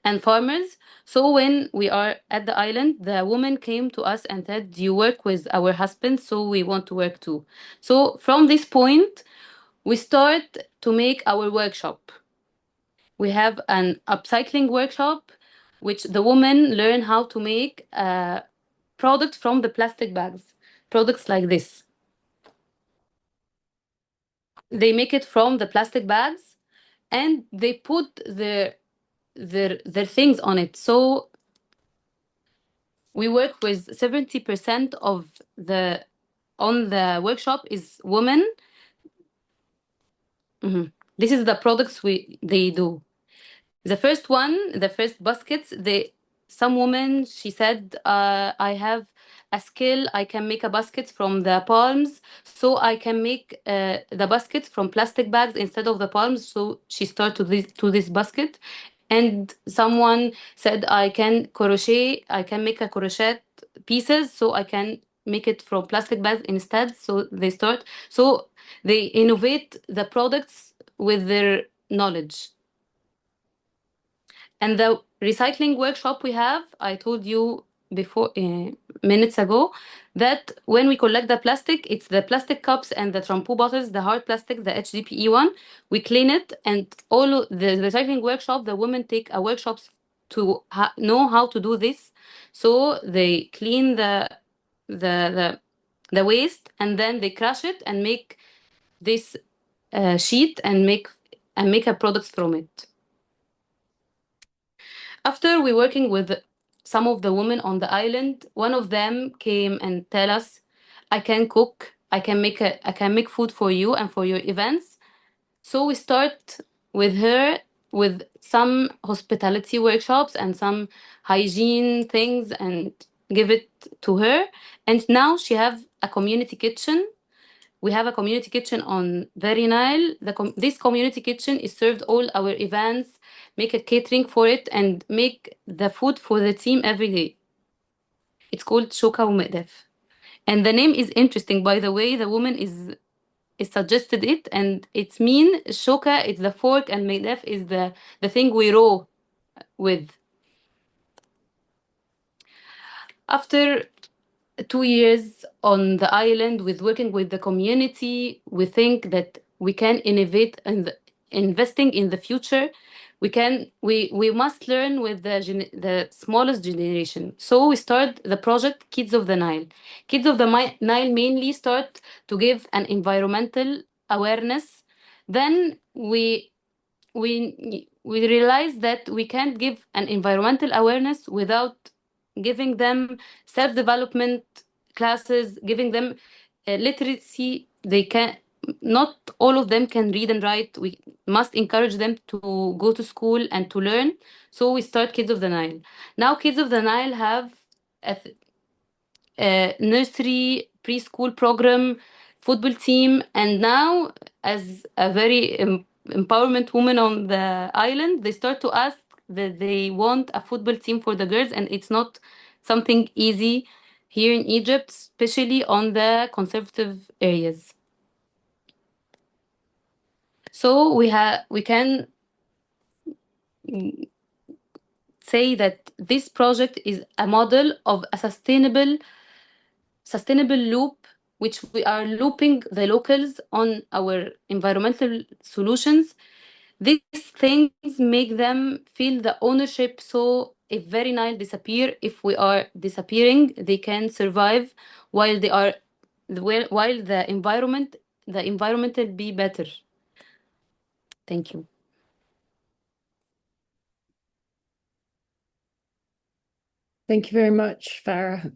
and farmers. So when we are at the island, the woman came to us and said, "Do you work with our husbands? So we want to work too." So from this point, we start to make our workshop. We have an upcycling workshop. which the women learn how to make products from the plastic bags, products like this. They make it from the plastic bags and they put their things on it. So we work with 70% of the on the workshop is women. This is the products they do. The first one, the first baskets, some woman, she said, I have a skill, I can make a basket from the palms, so I can make the basket from plastic bags instead of the palms. So she started to this basket. And someone said, I can crochet, I can make a crochet pieces, so I can make it from plastic bags instead. So they start, so they innovate the products with their knowledge. And the recycling workshop we have, I told you before, minutes ago, that when we collect the plastic, it's the plastic cups and the shampoo bottles, the hard plastic, the HDPE one. We clean it, and the recycling workshop, the women take a workshops to know how to do this. So they clean the waste, and then they crush it and make this sheet and make a product from it. After we working with some of the women on the island, one of them came and tell us, I can cook, I can make food for you and for your events. So we start with her with some hospitality workshops and some hygiene things and give it to her. And now she have a community kitchen. We have a community kitchen on Very Nile. This community kitchen is served all our events, make a catering for it, and make the food for the team every day. It's called Shoka ومقدف. And the name is interesting, by the way. The woman is suggested it, and it's mean shoka, it's the fork, and مقدف is the thing we roll with. After 2 years on the island with working with the community, we think that we can innovate and investing in the future. We must learn with the smallest generation. So we start the project Kids of the Nile. Kids of the Nile mainly start to give an environmental awareness. Then we realize that we can't give an environmental awareness without giving them self-development classes, giving them literacy. They can not all of them can read and write. We must encourage them to go to school and to learn. So we start Kids of the Nile. Now Kids of the Nile have a nursery, preschool program, football team, and now as a very empowerment woman on the island, they start to ask that they want a football team for the girls, and it's not something easy here in Egypt, especially on the conservative areas. So we can say that this project is a model of a sustainable loop, which we are looping the locals on our environmental solutions. These things make them feel the ownership. So if Very Nile disappear, if we are disappearing, they can survive while the environment will be better. Thank you. Thank you very much, Farah.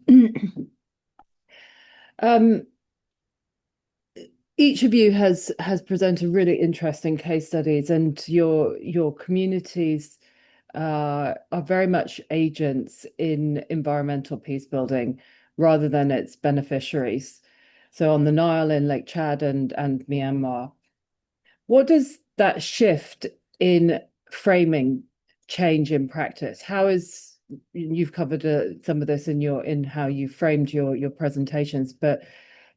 Each of you has presented really interesting case studies, and your communities are very much agents in environmental peace building rather than its beneficiaries. So on the Nile, in Lake Chad and Myanmar, what does that shift in framing change in practice? How is you've covered some of this in how you framed your presentations, but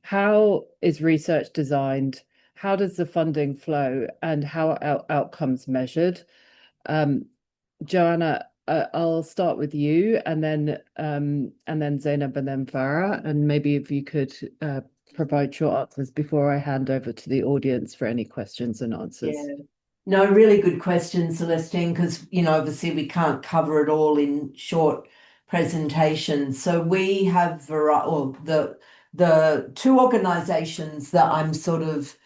how is research designed? How does the funding flow, and how are outcomes measured? Joanna, I'll start with you, and then Zainab, and then Farah, and maybe if you could provide short answers before I hand over to the audience for any questions and answers. Yeah. No, really good question, Celestine, because, obviously we can't cover it all in short presentations. So we have the two organizations that I'm sort of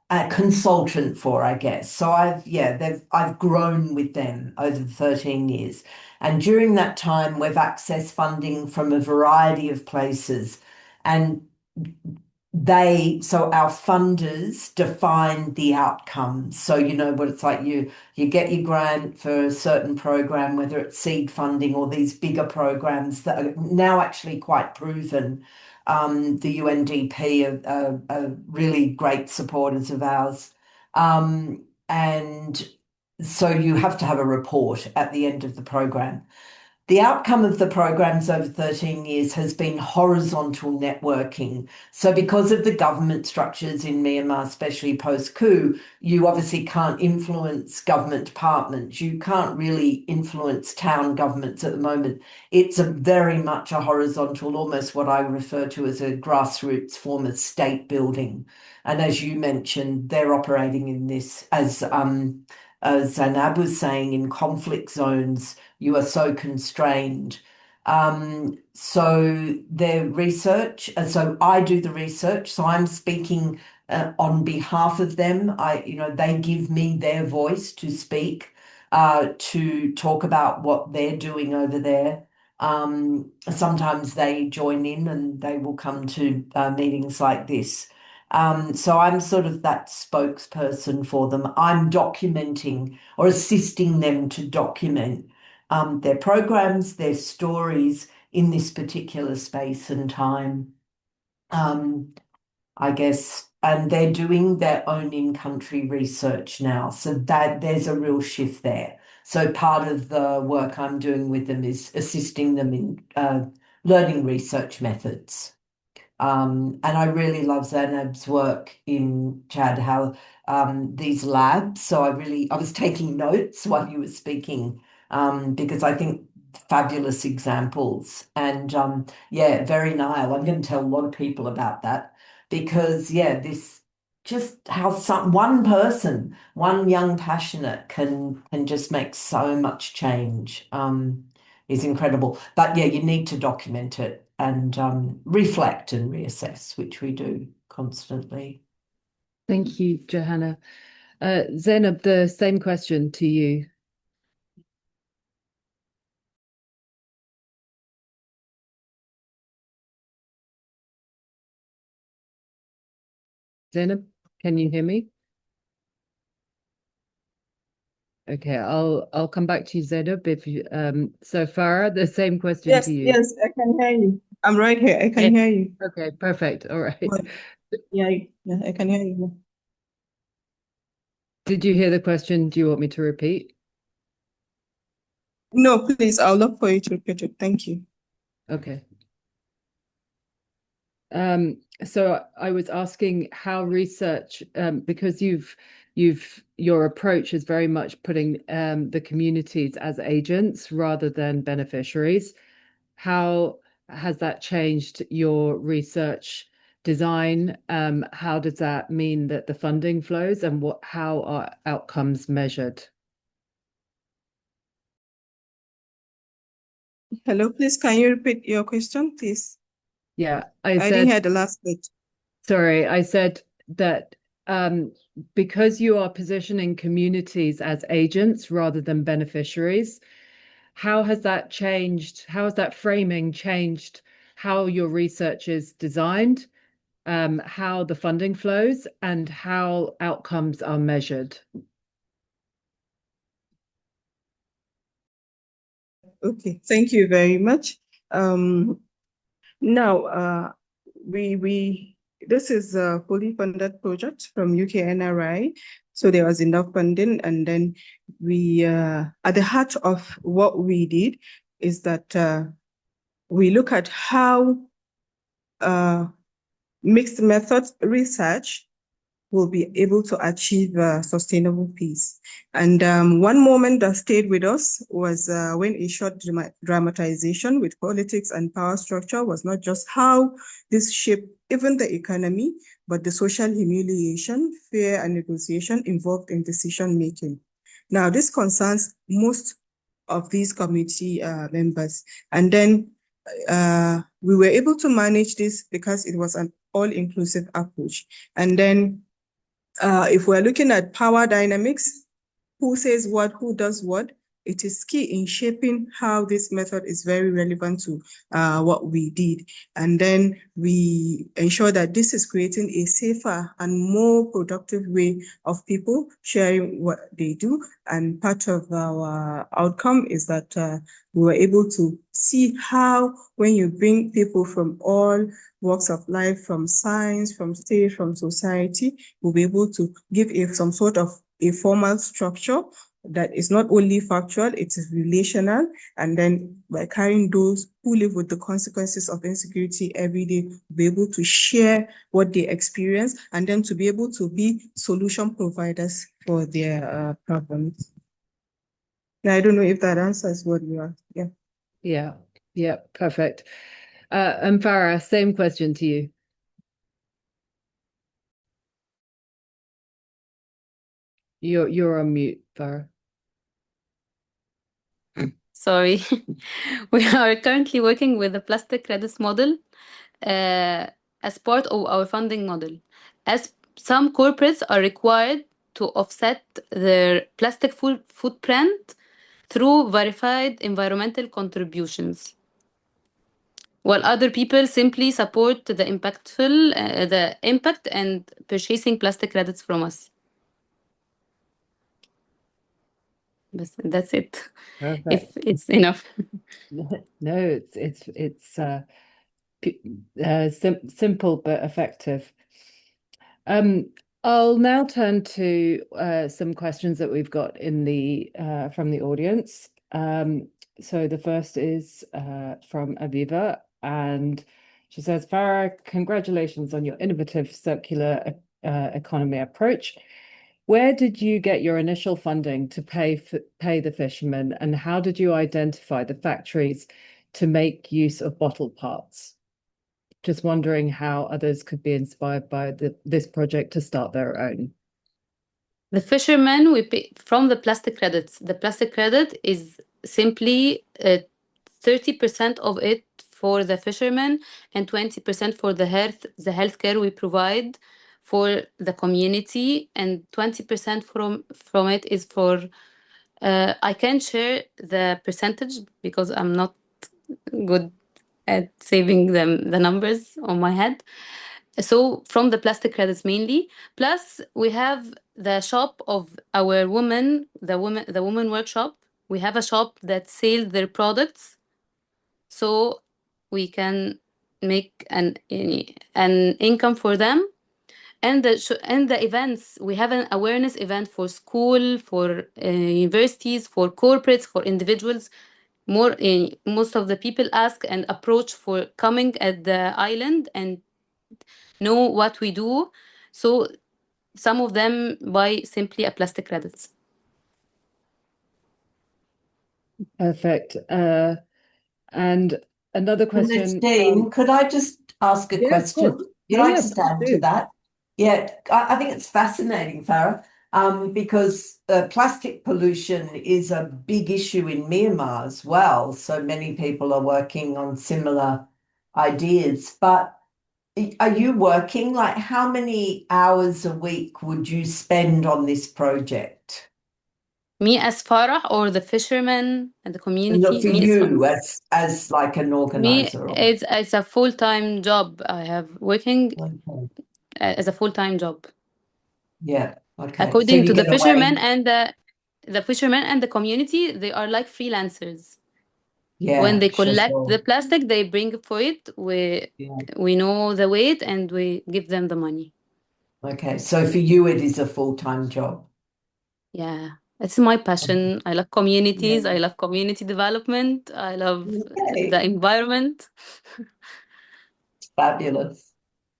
a consultant for, I guess. So I've grown with them over the 13 years. And during that time, we've accessed funding from a variety of places. And so our funders define the outcomes. So you know what it's like, you get your grant for a certain program, whether it's seed funding or these bigger programs that are now actually quite proven. The UNDP are really great supporters of ours. And so you have to have a report at the end of the program. The outcome of the programs over 13 years has been horizontal networking. So because of the government structures in Myanmar, especially post-coup, you obviously can't influence government departments. You can't really influence town governments at the moment. It's very much a horizontal, almost what I refer to as a grassroots form of state building. And as you mentioned, they're operating in this as Zainab was saying, in conflict zones, you are so constrained. So their research, so I do the research, so I'm speaking on behalf of them. They give me their voice to speak, to talk about what they're doing over there. Sometimes they join in and they will come to meetings like this. So I'm sort of that spokesperson for them. I'm documenting or assisting them to document their programs, their stories in this particular space and time. I guess, and they're doing their own in-country research now. So that there's a real shift there. So part of the work I'm doing with them is assisting them in learning research methods. And I really love Zainab's work in Chad, how these labs. So I was taking notes while you were speaking, because I think fabulous examples. And very Nile. I'm going to tell a lot of people about that because this just how one person, one young passionate can just make so much change. Is incredible. But you need to document it and reflect and reassess, which we do constantly. Thank you, Johanna. Zainab, the same question to you. Zainab, can you hear me? Okay, I'll come back to you, Zainab. If you so Farah, the same question Yes, to you. yes, I can hear you. I'm right here. I can hear you. Okay, perfect. All right. Yeah, I can hear you. Did you hear the question? Do you want me to repeat? No, please, I'll look for you to repeat it. Thank you. Okay. So I was asking how research, because your approach is very much putting the communities as agents rather than beneficiaries. How has that changed your research design? How does that mean that the funding flows and how are outcomes measured? Hello, please, can you repeat your question, please? Yeah, I didn't hear the last bit. Sorry, I said that because you are positioning communities as agents rather than beneficiaries, how has that changed? How has that framing changed how your research is designed, how the funding flows, and how outcomes are measured? Okay, thank you very much. Now, this is a fully funded project from UK NRI, so there was enough funding, and then we, at the heart of what we did is that we look at how mixed methods research will be able to achieve sustainable peace. And one moment that stayed with us was when a short dramatization with politics and power structure was not just how this shape even the economy, but the social humiliation, fear, and negotiation involved in decision making. Now, this concerns most of these committee members. And then we were able to manage this because it was an all-inclusive approach. And then if we're looking at power dynamics, who says what, who does what, it is key in shaping how this method is very relevant to what we did. And then we ensure that this is creating a safer and more productive way of people sharing what they do. And part of our outcome is that we were able to see how when you bring people from all walks of life, from science, from state, from society, we'll be able to give some sort of a formal structure that is not only factual, it is relational. And then by carrying those who live with the consequences of insecurity every day, be able to share what they experience and then to be able to be solution providers for their problems. Now, I don't know if that answers what you are. Yeah, perfect. And Farah, same question to you. You're on mute, Farah. Sorry. We are currently working with the plastic credits model as part of our funding model, as some corporates are required to offset their plastic footprint through verified environmental contributions, while other people simply support the impact and purchasing plastic credits from us. But that's it. Perfect. If it's enough. No, it's simple but effective. I'll now turn to some questions that we've got in the from the audience. So the first is from Aviva, and she says, Farah, congratulations on your innovative circular economy approach. Where did you get your initial funding to pay the fishermen, and how did you identify the factories to make use of bottled parts? Just wondering how others could be inspired by this project to start their own. The fishermen, we pay from the plastic credits. The plastic credit is simply 30% of it for the fishermen and 20% for the healthcare we provide for the community, and 20% from it is for I can't share the percentage because I'm not good at saving the numbers on my head. So from the plastic credits mainly. Plus we have the shop of our women, the women workshop. We have a shop that sells their products, so we can make an income for them. And the events, we have an awareness event for school, for universities, for corporates, for individuals. Most of the people ask and approach for coming at the island and know what we do. So some of them buy simply a plastic credits. Perfect. And another question. Ernestine, could I just ask a question? Of course. Could I just add to that? Yeah, I think it's fascinating, Farah, because plastic pollution is a big issue in Myanmar as well. So many people are working on similar ideas. But are you working? Like, how many hours a week would you spend on this project? Me as Farah or the fishermen and the community? Look, for you as like an Me, organizer. it's a full-time job. I have working Okay. as a full-time job. Yeah. Okay. According to the get away. fishermen and the fishermen and the community, they are like freelancers. Yeah, When they sure, collect sure. the plastic, they bring for it. We know the weight and we give them the money. Okay, so for you, it is a full-time job. Yeah, it's my passion. I love communities. Yeah. I love community development. I love Okay. the environment. It's fabulous.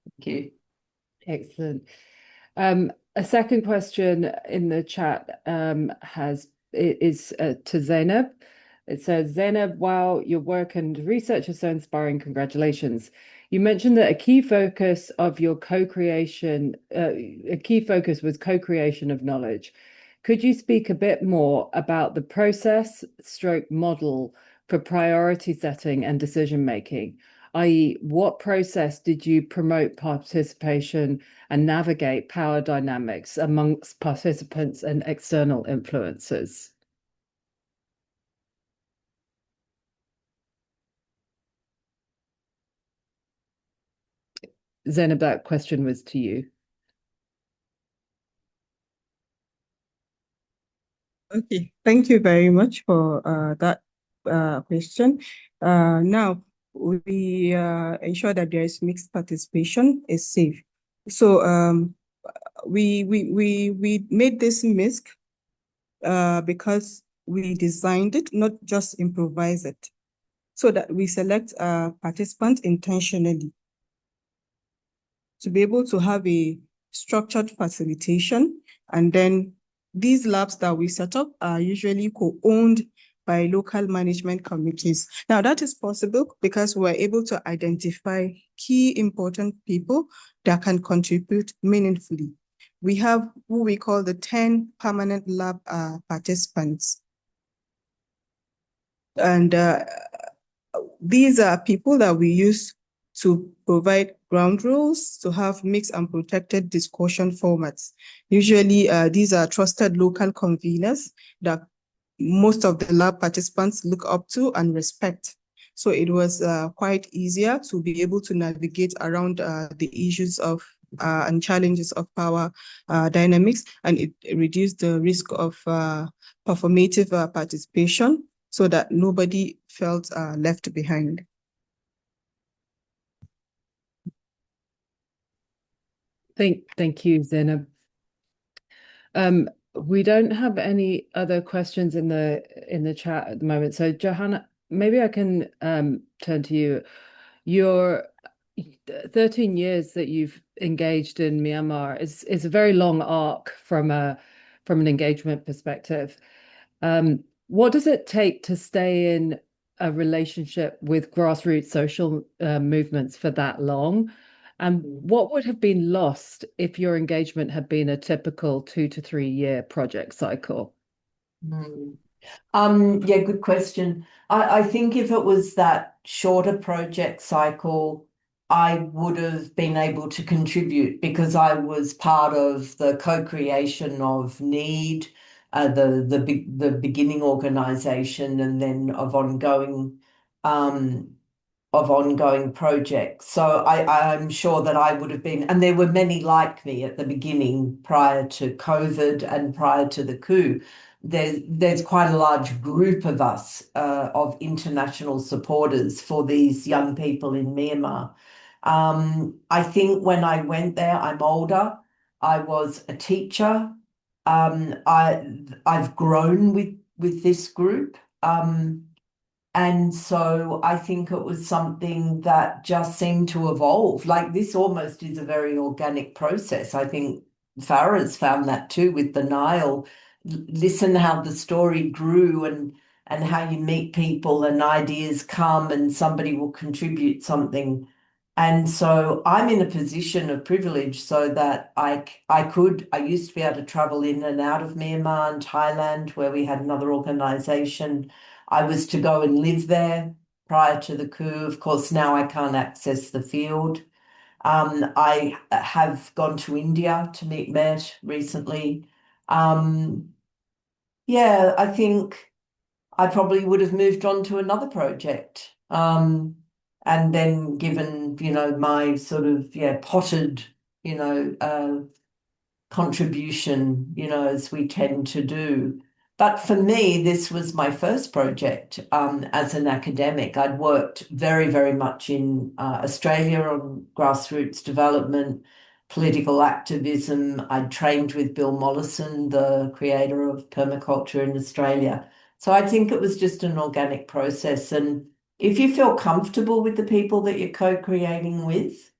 Thank you. Excellent. A second question in the chat is to Zainab. It says, Zainab, wow, your work and research is so inspiring. Congratulations. You mentioned that a key focus was co-creation of knowledge. Could you speak a bit more about the process stroke model for priority setting and decision making? I.e., what process did you promote participation and navigate power dynamics amongst participants and external influences? Zainab, that question was to you. Okay, thank you very much for that question. Now, we ensure that there is mixed participation is safe. So we made this MISC because we designed it, not just improvise it, so that we select participants intentionally to be able to have a structured facilitation. And then these labs that we set up are usually co-owned by local management committees. Now that is possible because we're able to identify key important people that can contribute meaningfully. We have who we call the 10 permanent lab participants. And these are people that we use to provide ground rules, to have mixed and protected discussion formats. Usually, these are trusted local conveners that most of the lab participants look up to and respect. So it was quite easier to be able to navigate around the issues of and challenges of power dynamics, and it reduced the risk of performative participation so that nobody felt left behind. Thank you, Zainab. We don't have any other questions in the chat at the moment. So Johanna, maybe I can turn to you. Your 13 years that you've engaged in Myanmar is a very long arc from an engagement perspective. What does it take to stay in a relationship with grassroots social movements for that long? And what would have been lost if your engagement had been a typical 2 to 3 year project cycle? Yeah, good question. I think if it was that shorter project cycle, I would have been able to contribute because I was part of the co-creation of NEED, the beginning organization, and then of ongoing projects. So I'm sure that I would have been, and there were many like me at the beginning prior to COVID and prior to the coup. There's quite a large group of us, of international supporters for these young people in Myanmar. I think when I went there, I'm older. I was a teacher. I've grown with this group. And so I think it was something that just seemed to evolve. Like this almost is a very organic process. I think Farah's found that too with the Nile. Listen how the story grew and how you meet people and ideas come and somebody will contribute something. And so I'm in a position of privilege so that I used to be able to travel in and out of Myanmar and Thailand where we had another organization. I was to go and live there prior to the coup. Of course, now I can't access the field. I have gone to India to meet Met recently. Yeah, I think I probably would have moved on to another project. And then given, my sort of, potted, contribution, as we tend to do. But for me, this was my first project as an academic. I'd worked very, very much in Australia on grassroots development, political activism. I'd trained with Bill Mollison, the creator of permaculture in Australia. So I think it was just an organic process. And if you feel comfortable with the people that you're co-creating with,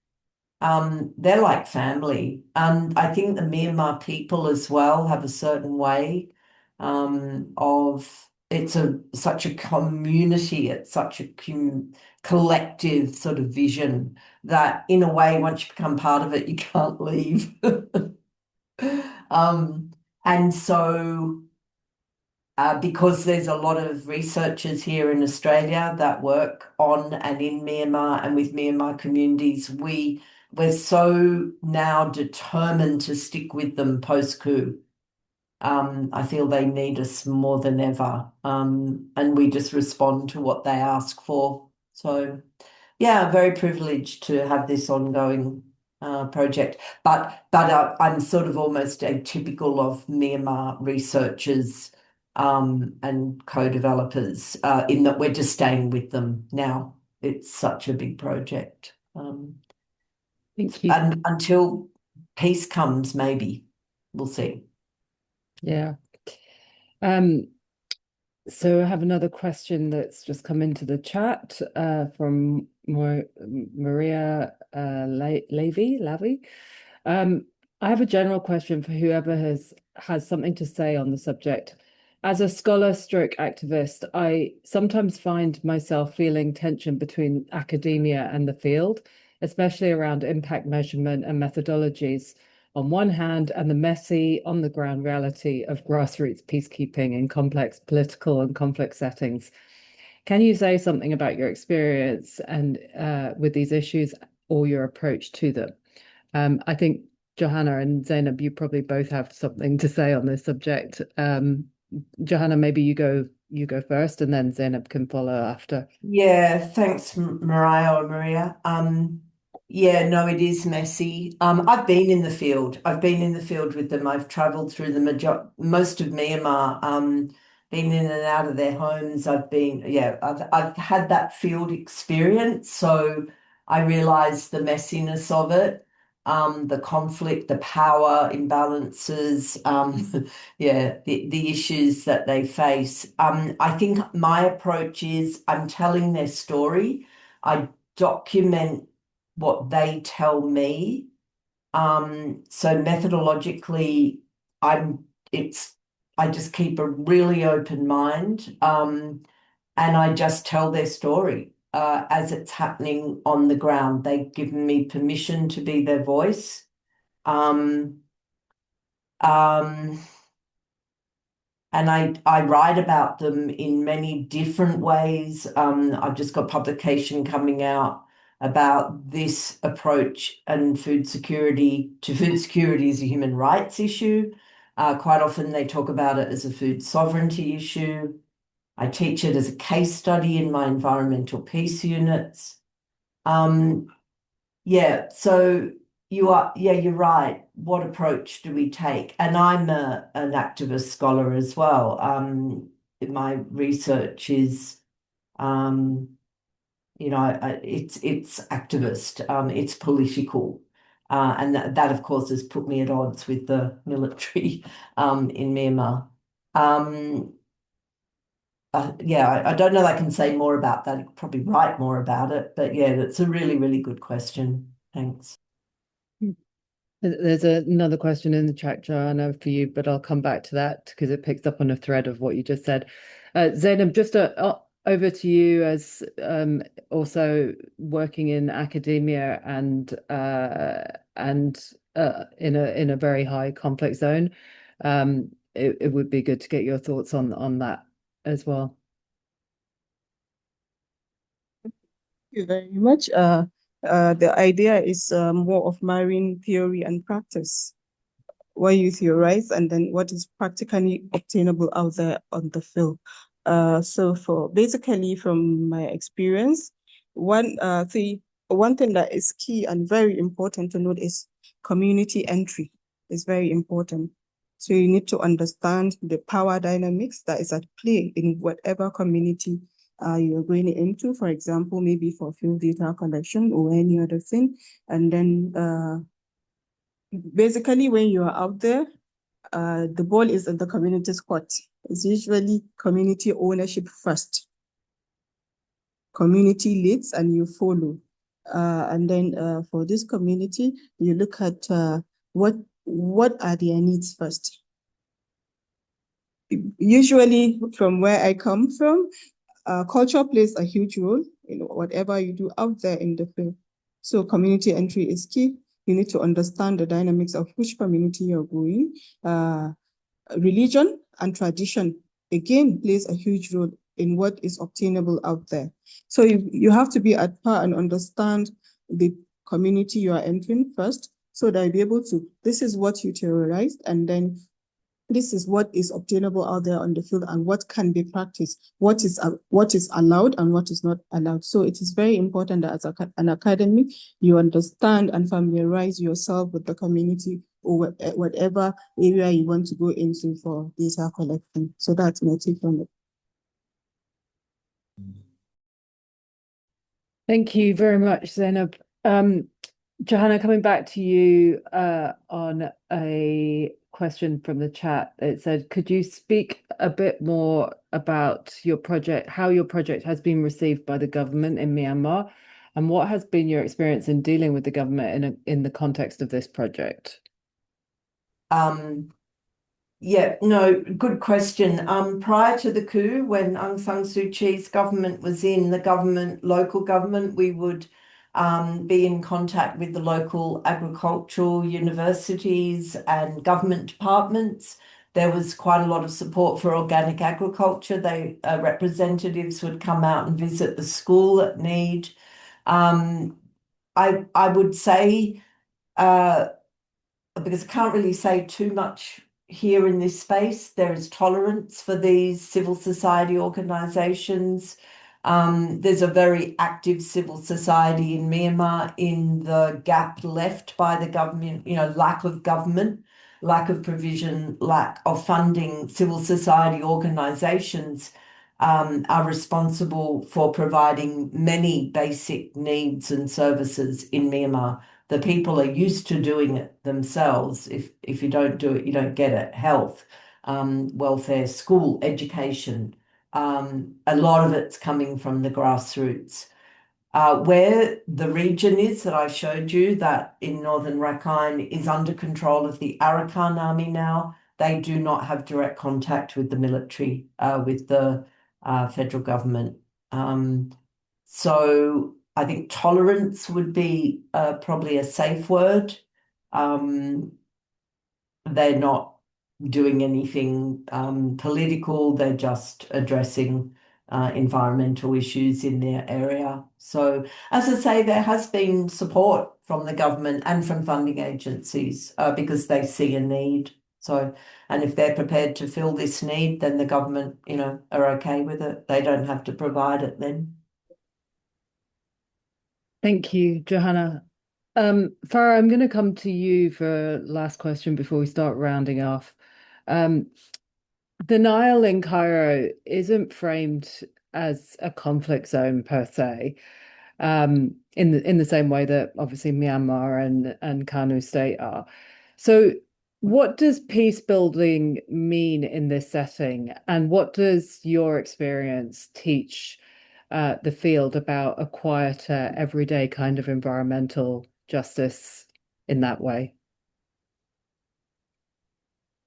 they're like family. And I think the Myanmar people as well have a certain way of such a community, it's such a collective sort of vision that in a way, once you become part of it, you can't leave. And so because there's a lot of researchers here in Australia that work on and in Myanmar and with Myanmar communities, we're so now determined to stick with them post-coup. I feel they need us more than ever, and we just respond to what they ask for. So, yeah, very privileged to have this ongoing project. But I'm sort of almost atypical of Myanmar researchers and co-developers in that we're just staying with them now. It's such a big project. Thank you. And until peace comes, maybe we'll see. Yeah. So I have another question that's just come into the chat from Maria Lavi. I have a general question for whoever has something to say on the subject. As a scholar stroke activist, I sometimes find myself feeling tension between academia and the field, especially around impact measurement and methodologies on one hand, and the messy, on-the-ground reality of grassroots peacekeeping in complex political and conflict settings. Can you say something about your experience and with these issues or your approach to them? I think Johanna and Zainab, you probably both have something to say on this subject. Johanna, maybe you go first, and then Zainab can follow after. Yeah, thanks, Mariah or Maria. Yeah, no, it is messy. I've been in the field. I've been in the field with them. I've traveled through most of Myanmar, been in and out of their homes. I've had that field experience, so I realize the messiness of it, the conflict, the power imbalances, yeah, the issues that they face. I think my approach is I'm telling their story. I document what they tell me. So methodologically, I just keep a really open mind, and I just tell their story as it's happening on the ground. They've given me permission to be their voice. Um, um, and I write about them in many different ways. I've just got publication coming out about this approach and food security as a human rights issue. Quite often they talk about it as a food sovereignty issue. I teach it as a case study in my environmental peace units. Yeah, so you're right. What approach do we take? And I'm an activist scholar as well. My research is, it's activist, it's political. And that, of course, has put me at odds with the military in Myanmar. Yeah, I don't know that I can say more about that. I could probably write more about it, but yeah, that's a really, really good question. Thanks. There's another question in the chat, Joanna, for you, but I'll come back to that because it picks up on a thread of what you just said. Zainab, just over to you as also working in academia and in a very high conflict zone. It would be good to get your thoughts on that as well. Thank you very much. The idea is more of marrying theory and practice. What you theorize and then what is practically obtainable out there on the field. So basically from my experience, one thing that is key and very important to note is community entry is very important. So you need to understand the power dynamics that is at play in whatever community you're going into, for example, maybe for field data collection or any other thing. And then basically when you are out there, the ball is in the community's court. It's usually community ownership first. Community leads and you follow. And then for this community, you look at what are their needs first. usually from where I come from, culture plays a huge role in whatever you do out there in the field. So community entry is key. You need to understand the dynamics of which community you're going. Religion and tradition, again, plays a huge role in what is obtainable out there. So you have to be at par and understand the community you are entering first, so that you'll be able to, this is what you terrorized, and then this is what is obtainable out there on the field and what can be practiced, what is allowed and what is not allowed. So it is very important that as an academic, you understand and familiarize yourself with the community or whatever area you want to go into for data collection. So that's my take on it. Thank you very much, Zainab. Johanna, coming back to you on a question from the chat. It said, could you speak a bit more about your project, how your project has been received by the government in Myanmar, and what has been your experience in dealing with the government in the context of this project? Yeah, no, good question. Prior to the coup, when Aung San Suu Kyi's government was in, the government, local government, we would be in contact with the local agricultural universities and government departments. There was quite a lot of support for organic agriculture. Representatives would come out and visit the school at need. I would say, because I can't really say too much here in this space, there is tolerance for these civil society organizations. There's a very active civil society in Myanmar. In the gap left by the government, lack of government, lack of provision, lack of funding, civil society organizations are responsible for providing many basic needs and services in Myanmar. The people are used to doing it themselves. If you don't do it, you don't get it. Health, welfare, school, education. A lot of it's coming from the grassroots. Where the region is that I showed you, that in northern Rakhine, is under control of the Arakan army now. They do not have direct contact with the military, with the federal government. So I think tolerance would be probably a safe word. They're not doing anything political. They're just addressing environmental issues in their area. So, as I say, there has been support from the government and from funding agencies because they see a need. So, and if they're prepared to fill this need, then the government, are okay with it. They don't have to provide it then. Thank you, Johanna. Farah, I'm going to come to you for last question before we start rounding off. The Nile in Cairo isn't framed as a conflict zone per se, in the same way that obviously Myanmar and Kanu State are. So, what does peace building mean in this setting, and what does your experience teach the field about a quieter, everyday kind of environmental justice in that way?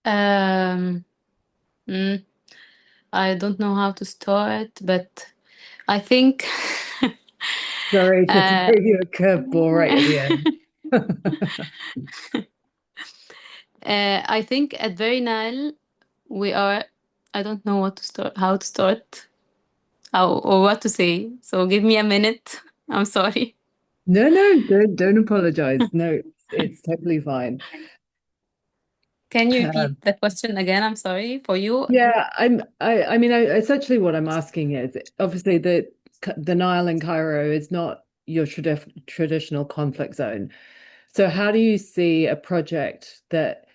Um, mm, I don't know how to start, but I think Sorry to uh, throw you a curveball right at the end. I think at Very Nile we are. I don't know how to start, or what to say. So give me a minute. I'm sorry. No, don't apologize. No, it's totally fine. Can you Um, repeat the question again? I'm sorry for you. yeah, I mean, essentially what I'm asking is, obviously the Nile in Cairo is not your traditional conflict zone. So how do you see a project that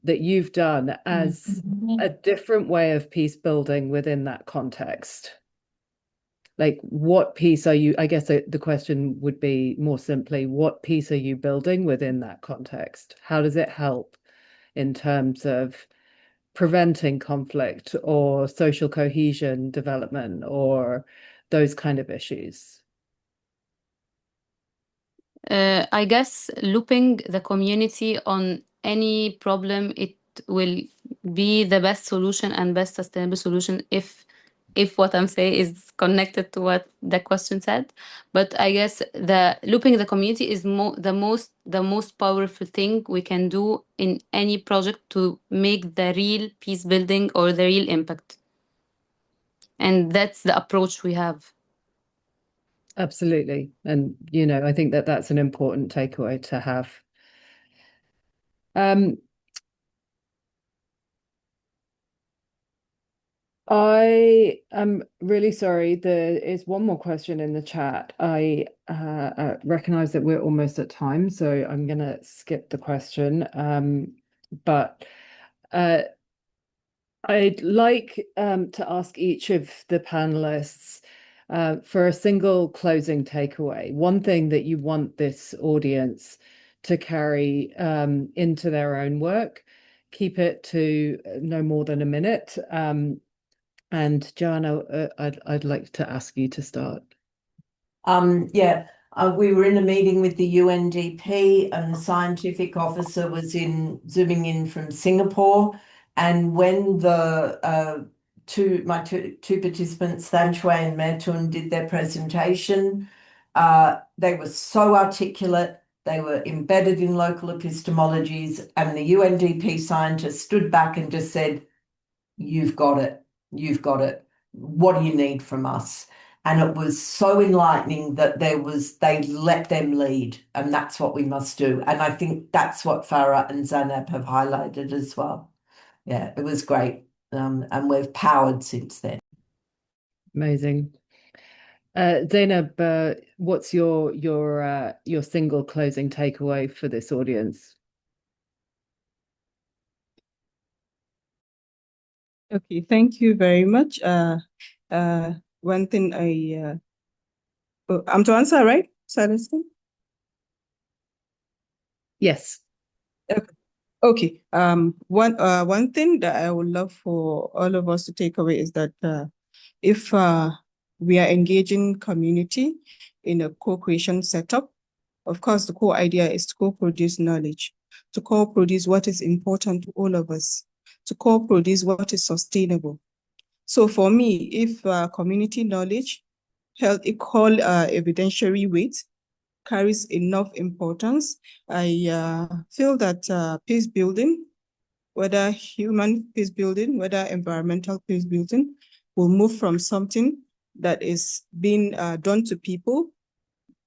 you've done as a different way of peace building within that context? Like, what piece are you, I guess the question would be more simply, what piece are you building within that context? How does it help in terms of preventing conflict or social cohesion development or those kind of issues? I guess looping the community on any problem it will be the best solution and best sustainable solution if what I'm saying is connected to what the question said. But I guess the looping the community is the most powerful thing we can do in any project to make the real peace building or the real impact. And that's the approach we have. Absolutely. And, you know, I think that that's an important takeaway to have. I am really sorry. There is one more question in the chat. I recognize that we're almost at time, so I'm going to skip the question. But I'd like to ask each of the panelists for a single closing takeaway, one thing that you want this audience to carry into their own work. Keep it to no more than a minute. And Joanna, I'd like to ask you to start. We were in a meeting with the UNDP, and the scientific officer was zooming in from Singapore. And when my two participants, Than Shui and Metun, did their presentation, they were so articulate. They were embedded in local epistemologies, and the UNDP scientist stood back and just said, "You've got it. You've got it. What do you need from us?" And it was so enlightening that they let them lead, and that's what we must do. And I think that's what Farah and Zanab have highlighted as well. Yeah, it was great. And we've powered since then. Amazing. Zainab, what's your single closing takeaway for this audience? Okay, thank you very much. One thing I'm to answer, right, Celestine? Yes. Okay. One thing that I would love for all of us to take away is that if we are engaging community in a co-creation setup, of course, the core idea is to co-produce knowledge, to co-produce what is important to all of us, to co-produce what is sustainable. So for me, if community knowledge held equal evidentiary weight carries enough importance, I feel that peace building, whether human peace building, whether environmental peace building, will move from something that is being done to people,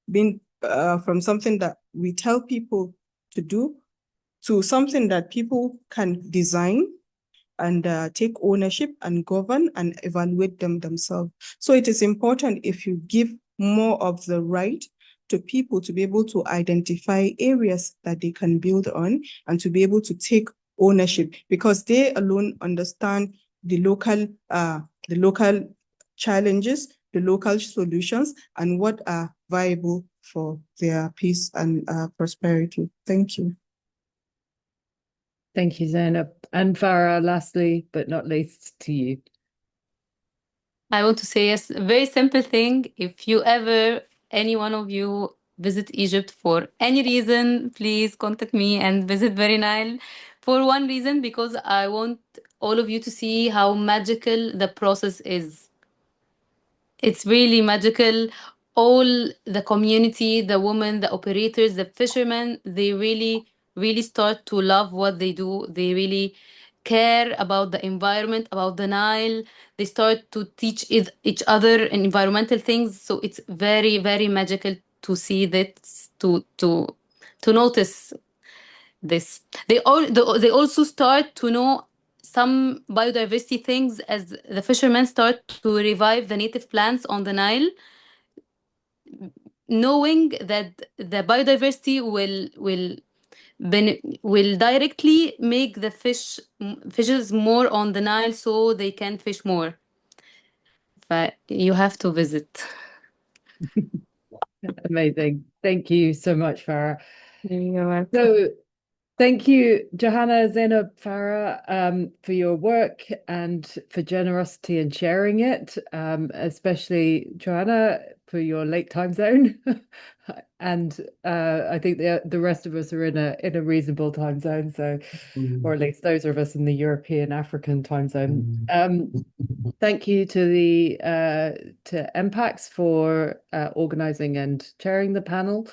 from something that we tell people to do, to something that people can design and take ownership and govern and evaluate themselves. So it is important if you give more of the right to people to be able to identify areas that they can build on and to be able to take ownership, because they alone understand the local challenges, the local solutions, and what are viable for their peace and prosperity. Thank you. Thank you, Zainab. And Farah, lastly, but not least, to you. I want to say yes, a very simple thing. If you ever, any one of you, visit Egypt for any reason, please contact me and visit Very Nile. For one reason, because I want all of you to see how magical the process is. It's really magical. All the community, the women, the operators, the fishermen, they really, really start to love what they do. They really care about the environment, about the Nile. They start to teach each other environmental things. So it's very, very magical to see that, to notice this. They also start to know some biodiversity things as the fishermen start to revive the native plants on the Nile, knowing that the biodiversity will directly make the fishes more on the Nile so they can fish more. But you have to visit. Amazing. Thank you so much, Farah. You're welcome. So thank you, Johanna, Zainab, Farah, for your work and for generosity in sharing it. Especially Johanna, for your late time zone. And I think the rest of us are in a reasonable time zone, so or at least those of us in the European African time zone. Thank you to the to MPAX for organizing and chairing the panel,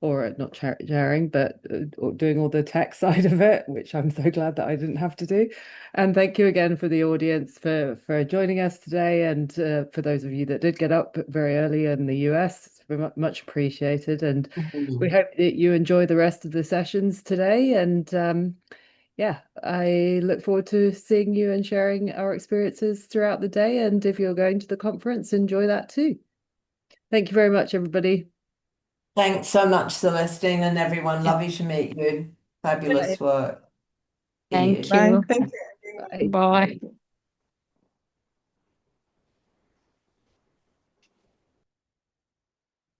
or not chairing, but doing all the tech side of it, which I'm so glad that I didn't have to do. And thank you again for the audience for joining us today, and for those of you that did get up very early in the US, it's very much appreciated. And we hope that you enjoy the rest of the sessions today. And yeah, I look forward to seeing you and sharing our experiences throughout the day. And if you're going to the conference, enjoy that too. Thank you very much, everybody. Thanks so much, Celestine, and everyone. Yeah. Lovely to meet you. Bye. Fabulous work. See Thank you. Bye. you. Thank you. Bye. Bye.